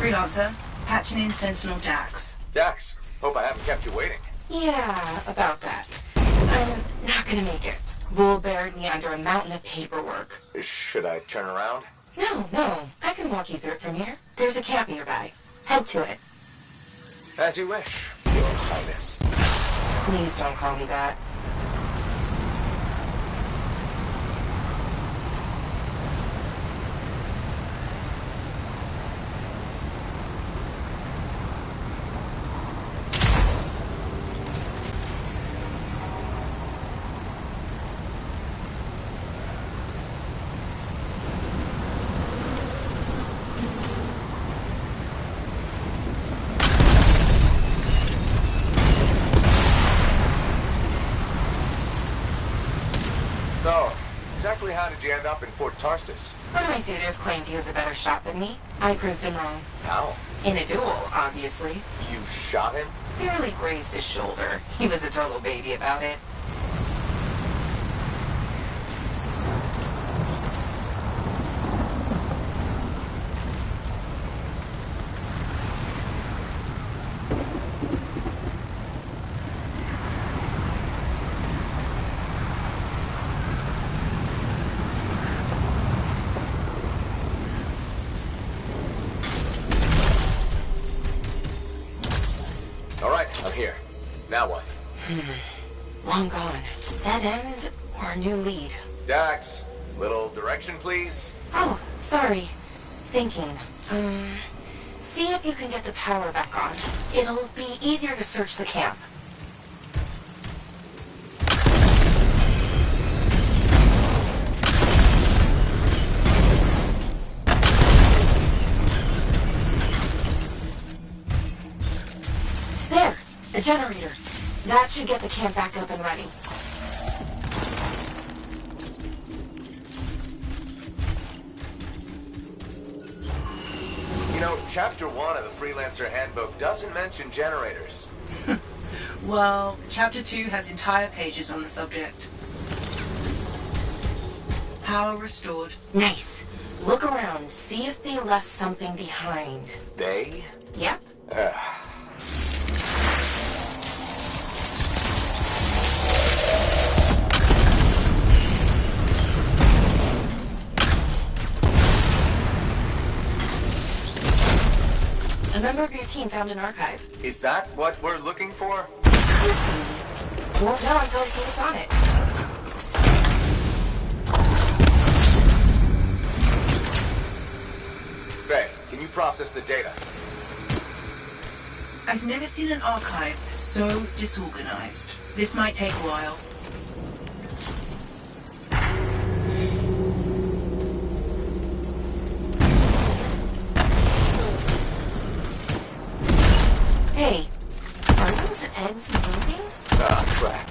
Freelancer, patching in Sentinel Dax. Dax, hope I haven't kept you waiting. Yeah, about that. I'm not gonna make it. Bull buried me under a mountain of paperwork. Should I turn around? No. I can walk you through it from here. There's a camp nearby. Head to it. As you wish, Your Highness. Please don't call me that. exactly how did you end up in Fort Tarsus? One of my suitors claimed he was a better shot than me. I proved him wrong. How? In a duel, obviously. You shot him? Barely grazed his shoulder. He was a total baby about it. I'm here. Now what? Long gone. Dead end or new lead? Dax, little direction, please? Oh, sorry. Thinking. See if you can get the power back on. It'll be easier to search the camp. There! The generator. That should get the camp back up and running. You know, Chapter 1 of the Freelancer Handbook doesn't mention generators. Well, Chapter 2 has entire pages on the subject. Power restored. Nice. Look around. See if they left something behind. They? Yep. A member of your team found an archive. Is that what we're looking for? Won't know until I see what's on it. Faye, can you process the data? I've never seen an archive so disorganized. This might take a while. Hey, are those eggs moving? Ah, crap.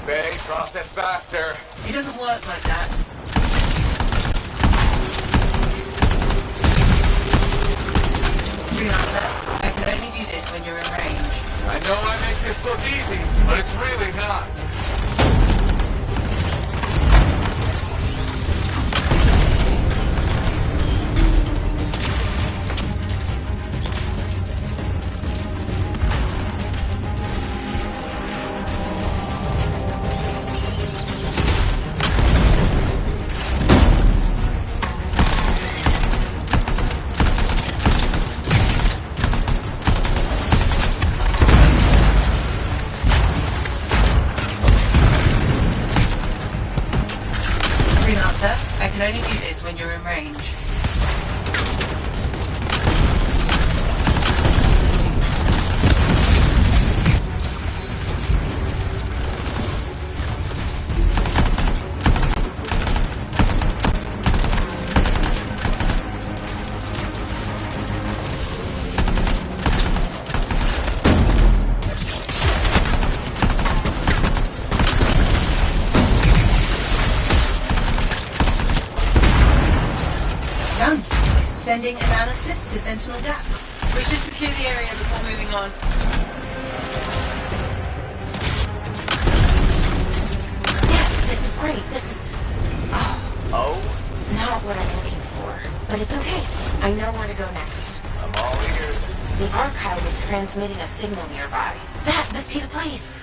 Faye, process faster. It doesn't work like that. Freelancer, I can only do this when you're in range. I know I make this look easy, but it's really not. I can only do this when you're in range. Done. Sending analysis to Sentinel Dax. We should secure the area before moving on. Yes, this is great. This is... Oh? Not what I'm looking for. But it's okay. I know where to go next. I'm all ears. The archive is transmitting a signal nearby. That must be the place.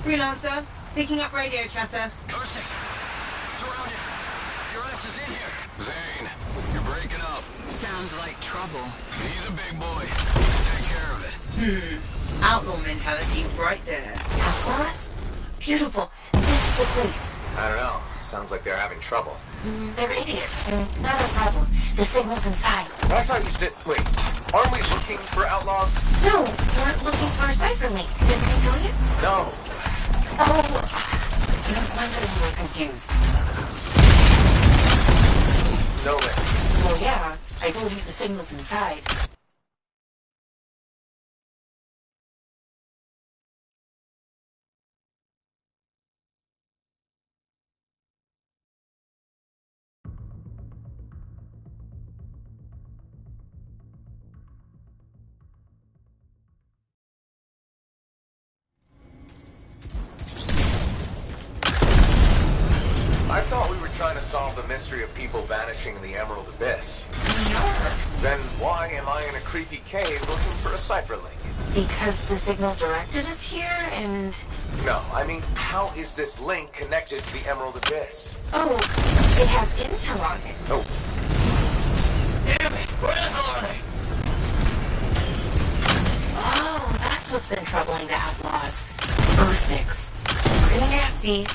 Freelancer, picking up radio chatter. What's around here? Your ass is in here. Zane, you're breaking up. Sounds like trouble. He's a big boy. Take care of it. Outlaw mentality right there. Outlaws? Beautiful. This is the place. I don't know. Sounds like they're having trouble. They're idiots. Not a problem. The signal's inside. I thought you said... Wait, aren't we looking for outlaws? No, we're looking for a cipher link. Didn't I tell you? No. Oh, no wonder you were confused. No, man. Well, yeah, I told you the signal's inside. I thought we were trying to solve the mystery of people vanishing in the Emerald Abyss. Then why am I in a creepy cave looking for a cipher link? Because the signal directed us here, and... No, I mean, how is this link connected to the Emerald Abyss? Oh, it has intel on it. Oh. Damn it! Where the hell are they? Oh, that's what's been troubling the outlaws. Ursix. Pretty nasty.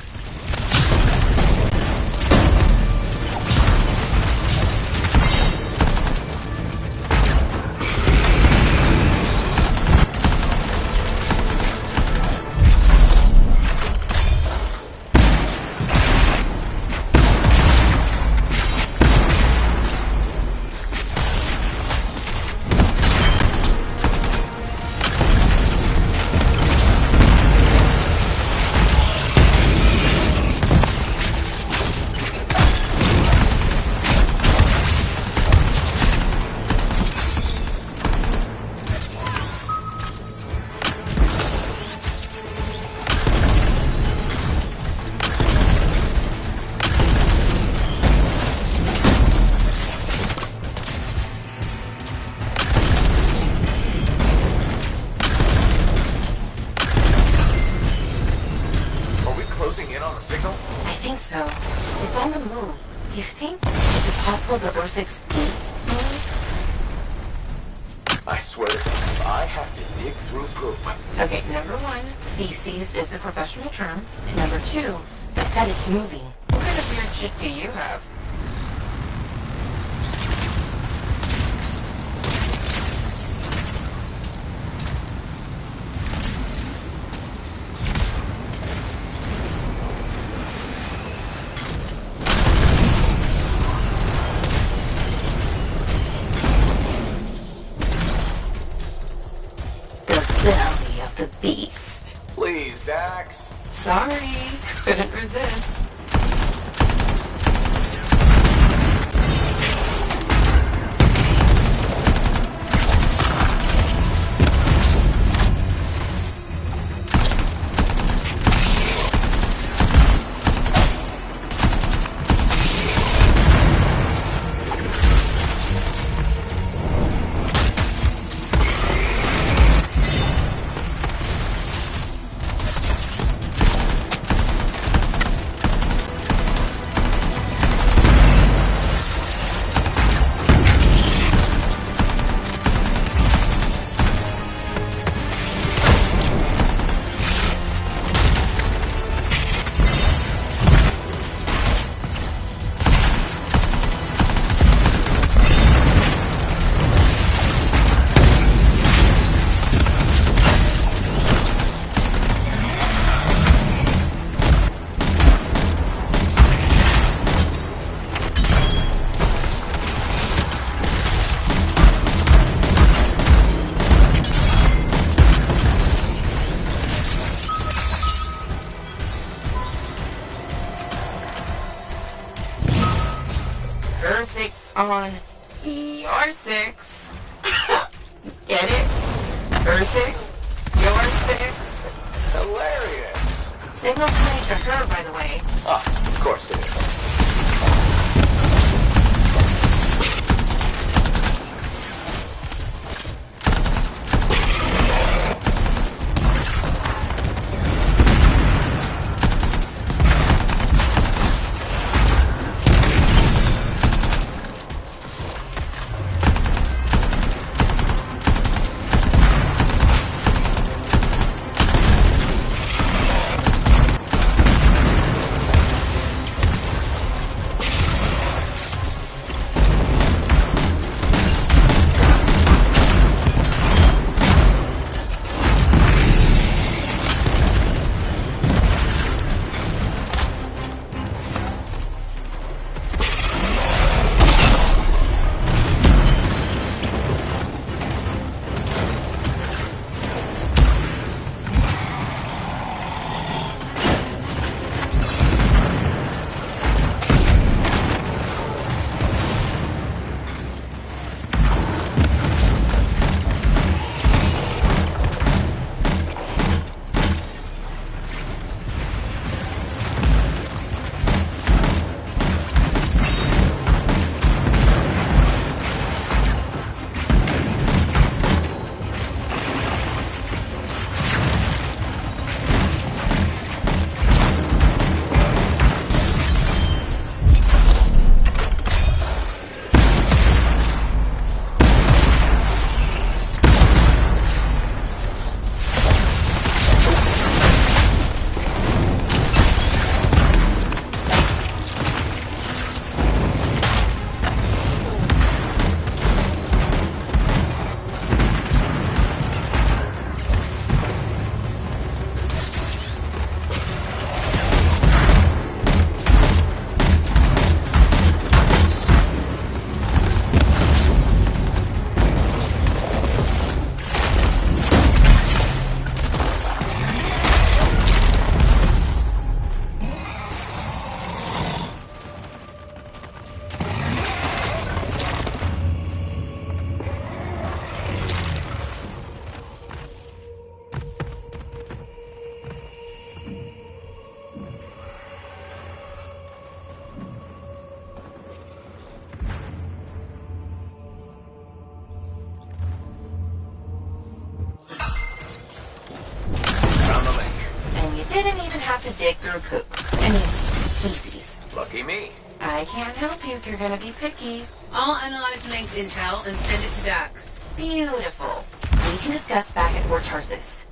I think so. It's on the move. Do you think it's possible the Ursix ate me? I swear to God, I have to dig through poop. Okay, number one, feces is the professional term. And number two, they said it's moving. What kind of weird shit do you have? Belly of the beast. Please, Dax. Sorry, couldn't resist. Ursix on your six. Get it? Ursix, your six. Hilarious. Signal's coming to her, by the way. Ah, of course it is. or poop. I mean, feces. Lucky me. I can't help you if you're gonna be picky. I'll analyze Link's intel and send it to Dax. Beautiful. We can discuss back at Fort Tarsis.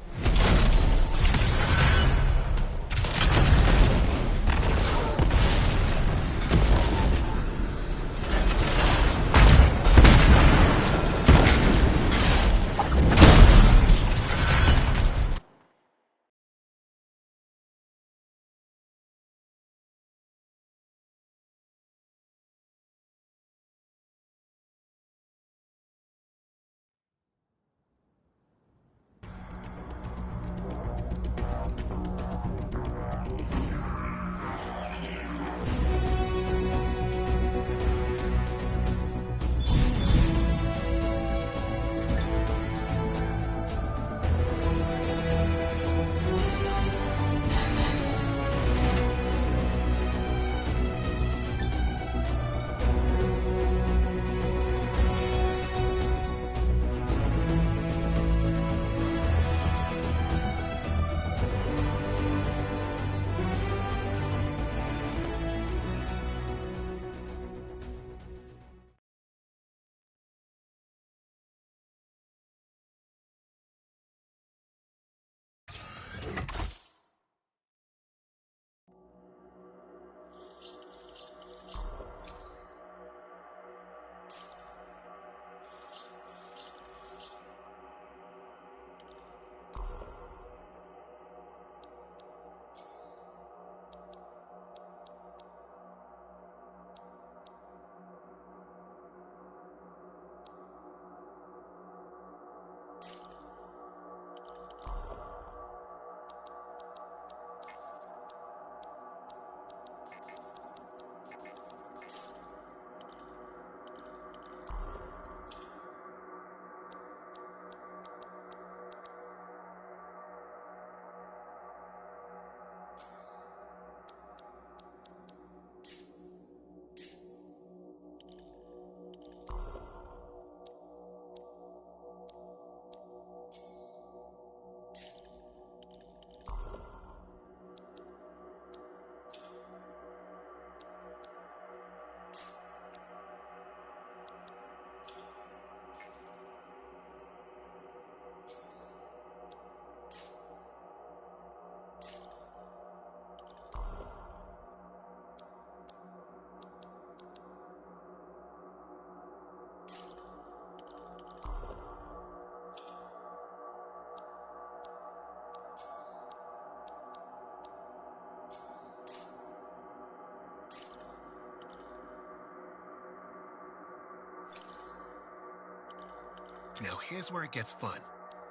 Now here's where it gets fun.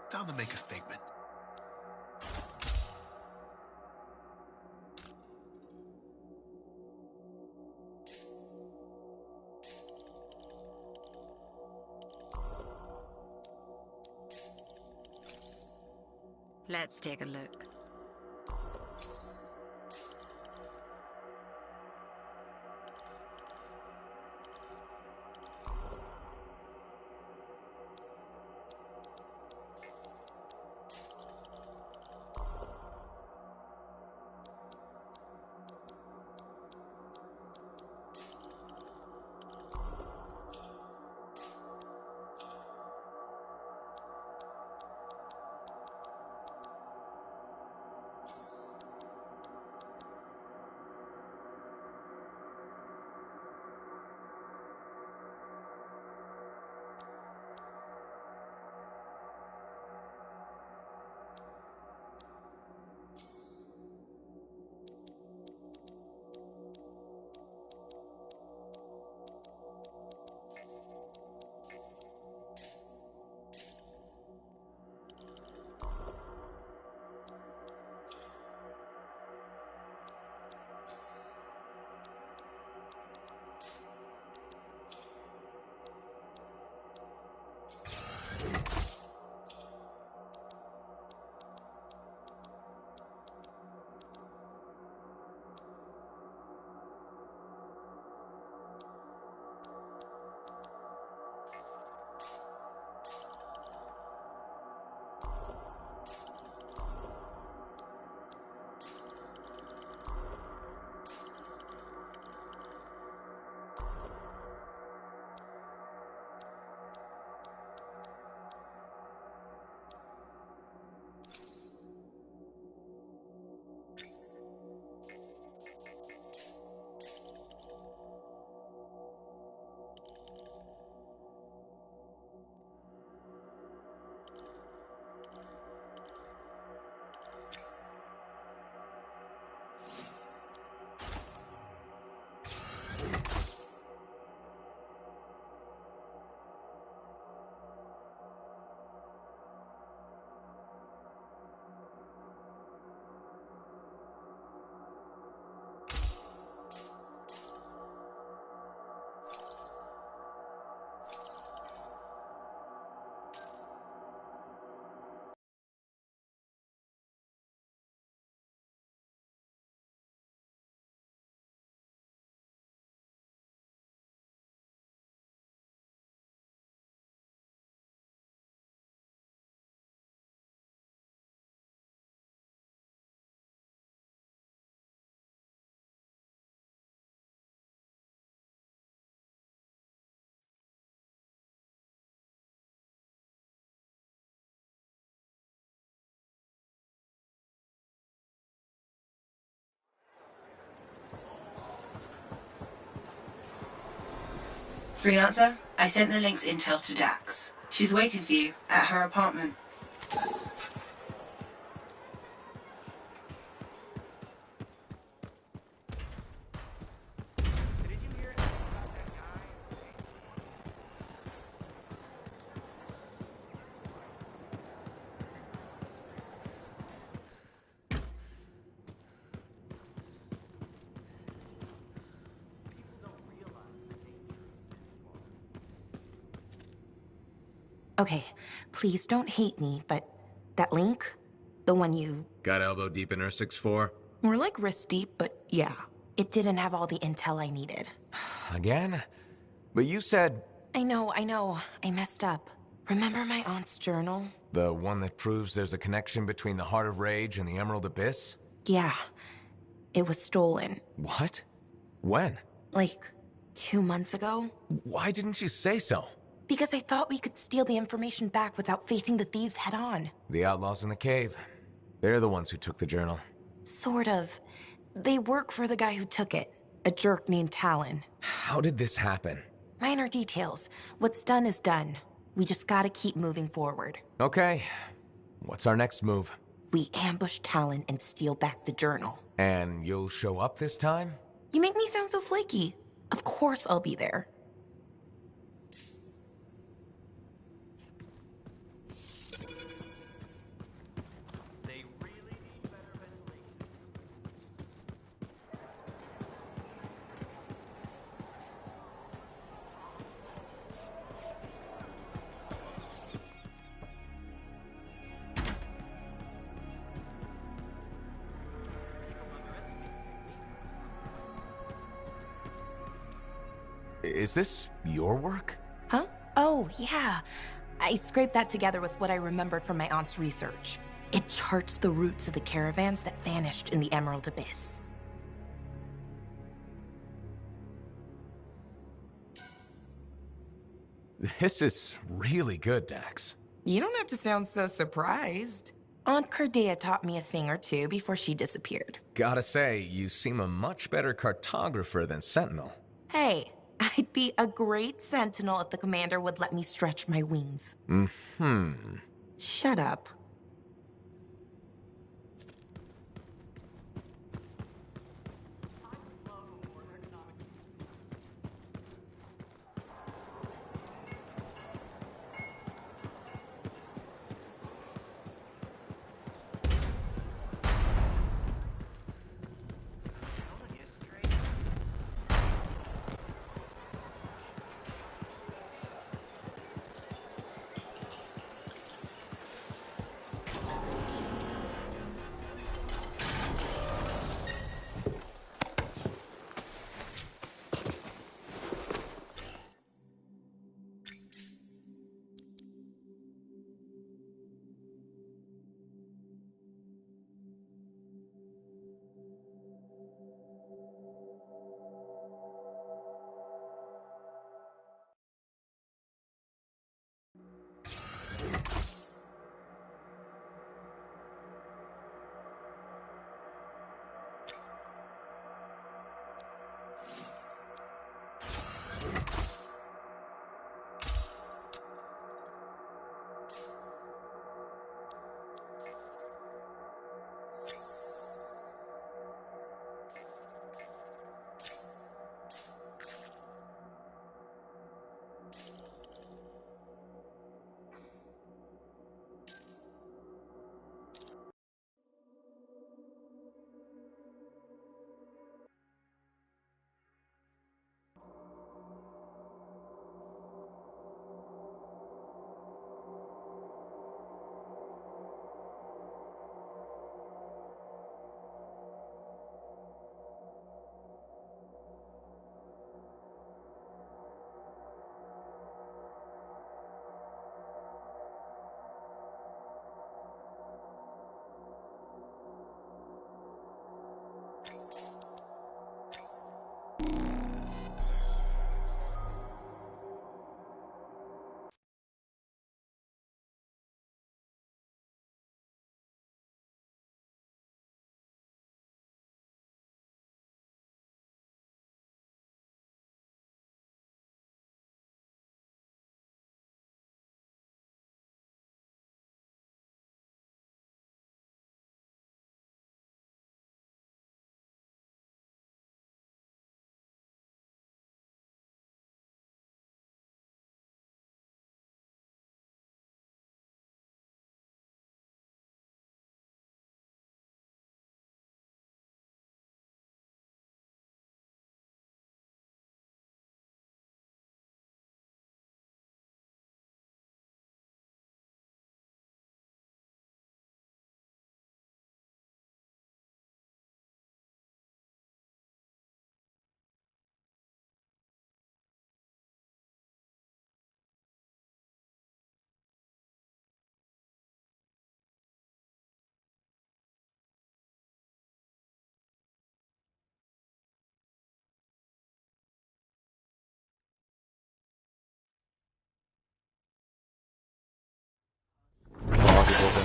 Time to make a statement. Let's take a look. Freelancer, I sent the link's intel to Dax. She's waiting for you at her apartment. Okay, please don't hate me, but that link, the one you... Got elbow deep in her 6'4"? More like wrist deep, but yeah. It didn't have all the intel I needed. Again? But you said... I know. I messed up. Remember my aunt's journal? The one that proves there's a connection between the Heart of Rage and the Emerald Abyss? Yeah. It was stolen. What? When? Like, 2 months ago? Why didn't you say so? Because I thought we could steal the information back without facing the thieves head on. The outlaws in the cave. They're the ones who took the journal. Sort of. They work for the guy who took it. A jerk named Talon. How did this happen? Minor details. What's done is done. We just gotta keep moving forward. Okay. What's our next move? We ambush Talon and steal back the journal. And you'll show up this time? You make me sound so flaky. Of course I'll be there. Is this your work? Huh? Oh, yeah. I scraped that together with what I remembered from my aunt's research. It charts the routes of the caravans that vanished in the Emerald Abyss. This is really good, Dax. You don't have to sound so surprised. Aunt Cordea taught me a thing or two before she disappeared. Gotta say, you seem a much better cartographer than Sentinel. Hey, I'd be a great sentinel if the commander would let me stretch my wings. Mm-hmm. Shut up.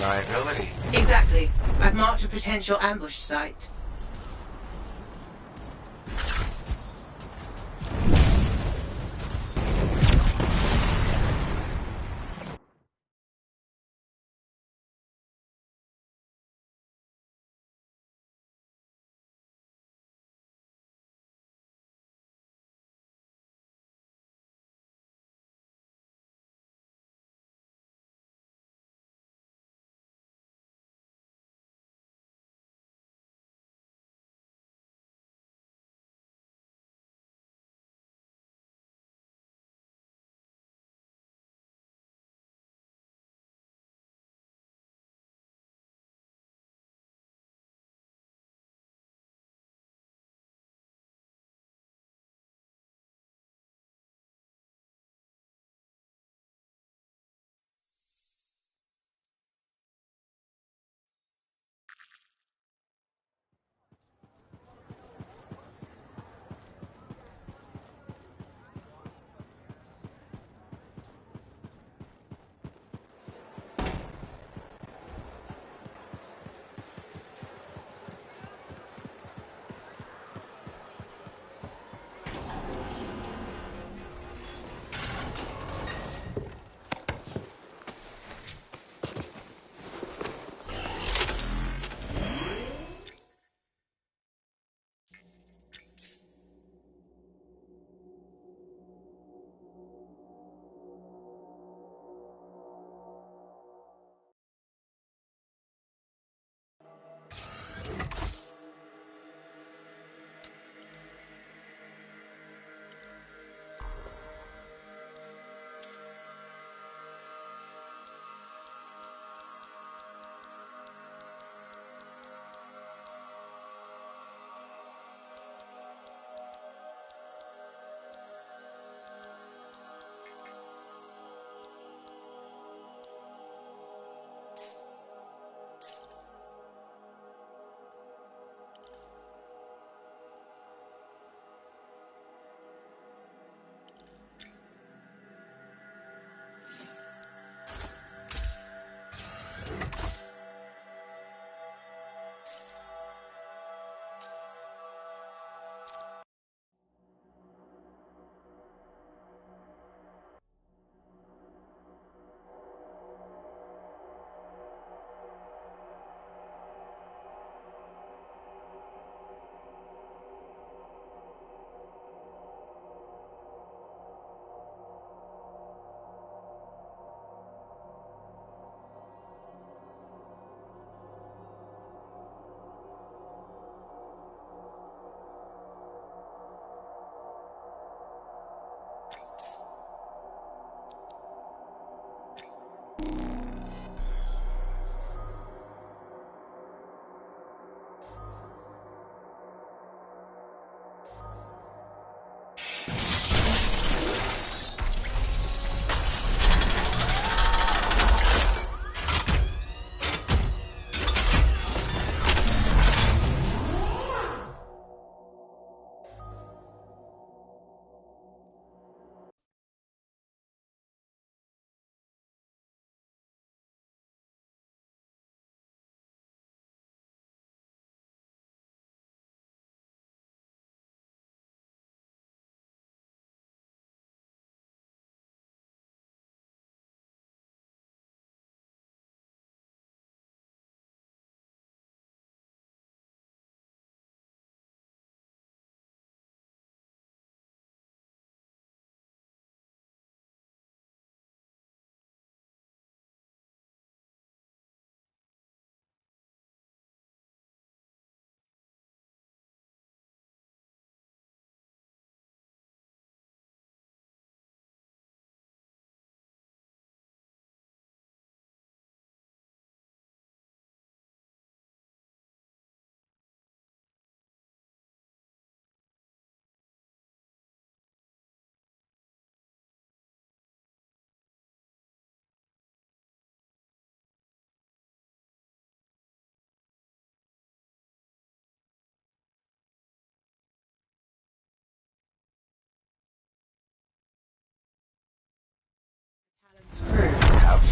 Reliability. Exactly. I've marked a potential ambush site.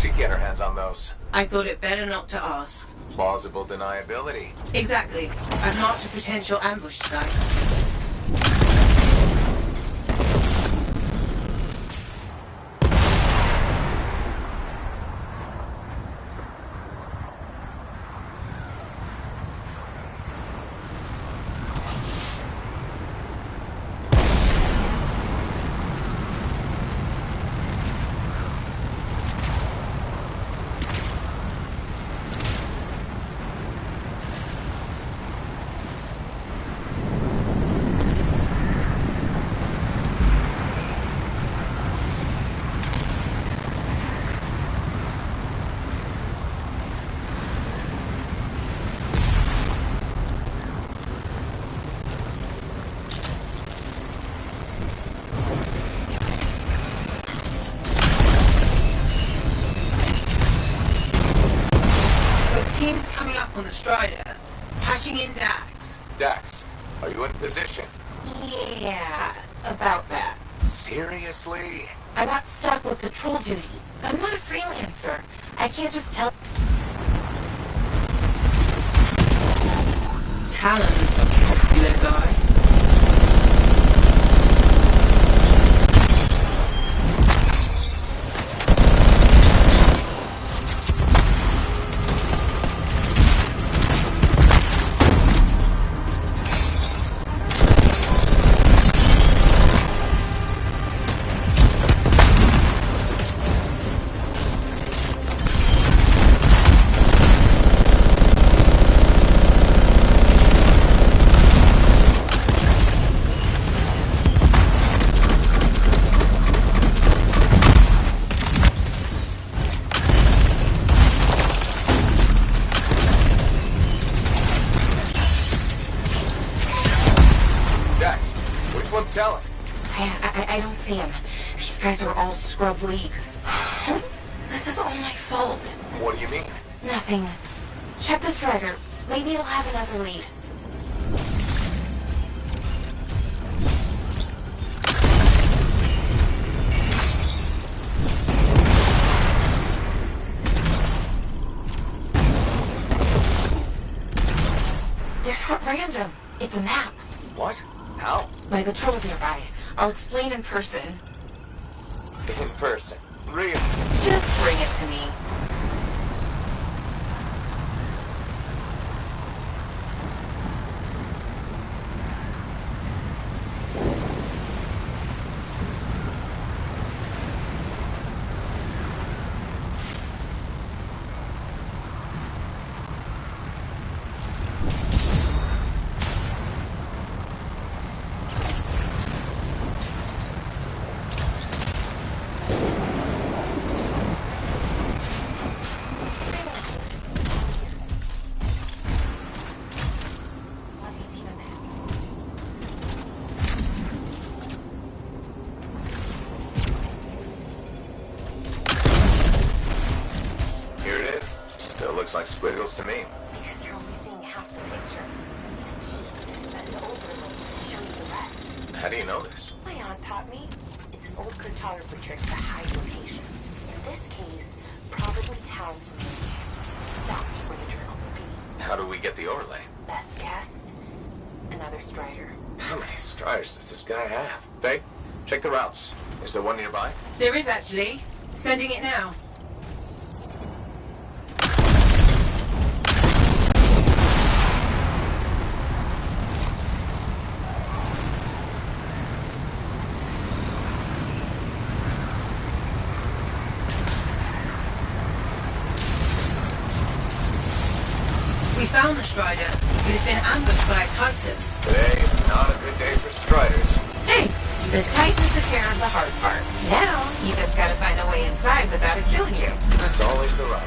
she'd get her hands on those? I thought it better not to ask. Plausible deniability. Exactly. I've marked a potential ambush site. Teams coming up on the Strider, patching in Dax. Dax, are you in position? Yeah, about that. Seriously? I got stuck with patrol duty. I'm not a freelancer. I can't just tell... Talon's a popular guy. Talon? I don't see him. These guys are all scrub league. This is all my fault. What do you mean? Nothing. Check the Strider. Maybe it'll have another lead. They're not random. It's a map. What? How? My patrol's nearby. I'll explain in person. In person? Really? Just bring it to me. Looks like squiggles to me. Because you're only seeing half the picture. An overlay shows the rest. How do you know this? My aunt taught me. It's an old cartography trick to hide locations. In this case, probably towns near you. That's where the journal will be. How do we get the overlay? Best guess? Another Strider. How many Striders does this guy have? Faye, check the routes. Is there one nearby? There is actually. Sending it now. We found the Strider, but it's been ambushed by a Titan. Today is not a good day for Striders. Hey, the Titan took care of the hard part. Now, you just gotta find a way inside without it killing you. That's always the rub.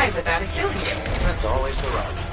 hide without it killing you. That's always the rub.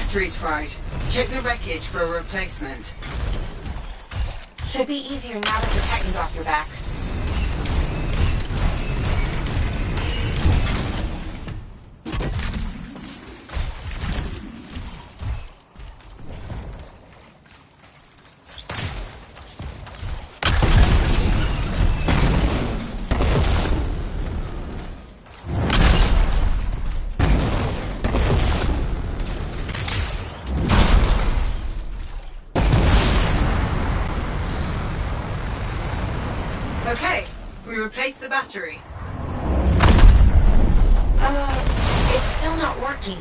battery's fried. Check the wreckage for a replacement. Should be easier now that the Titan's off your back. Okay, we replaced the battery. It's still not working.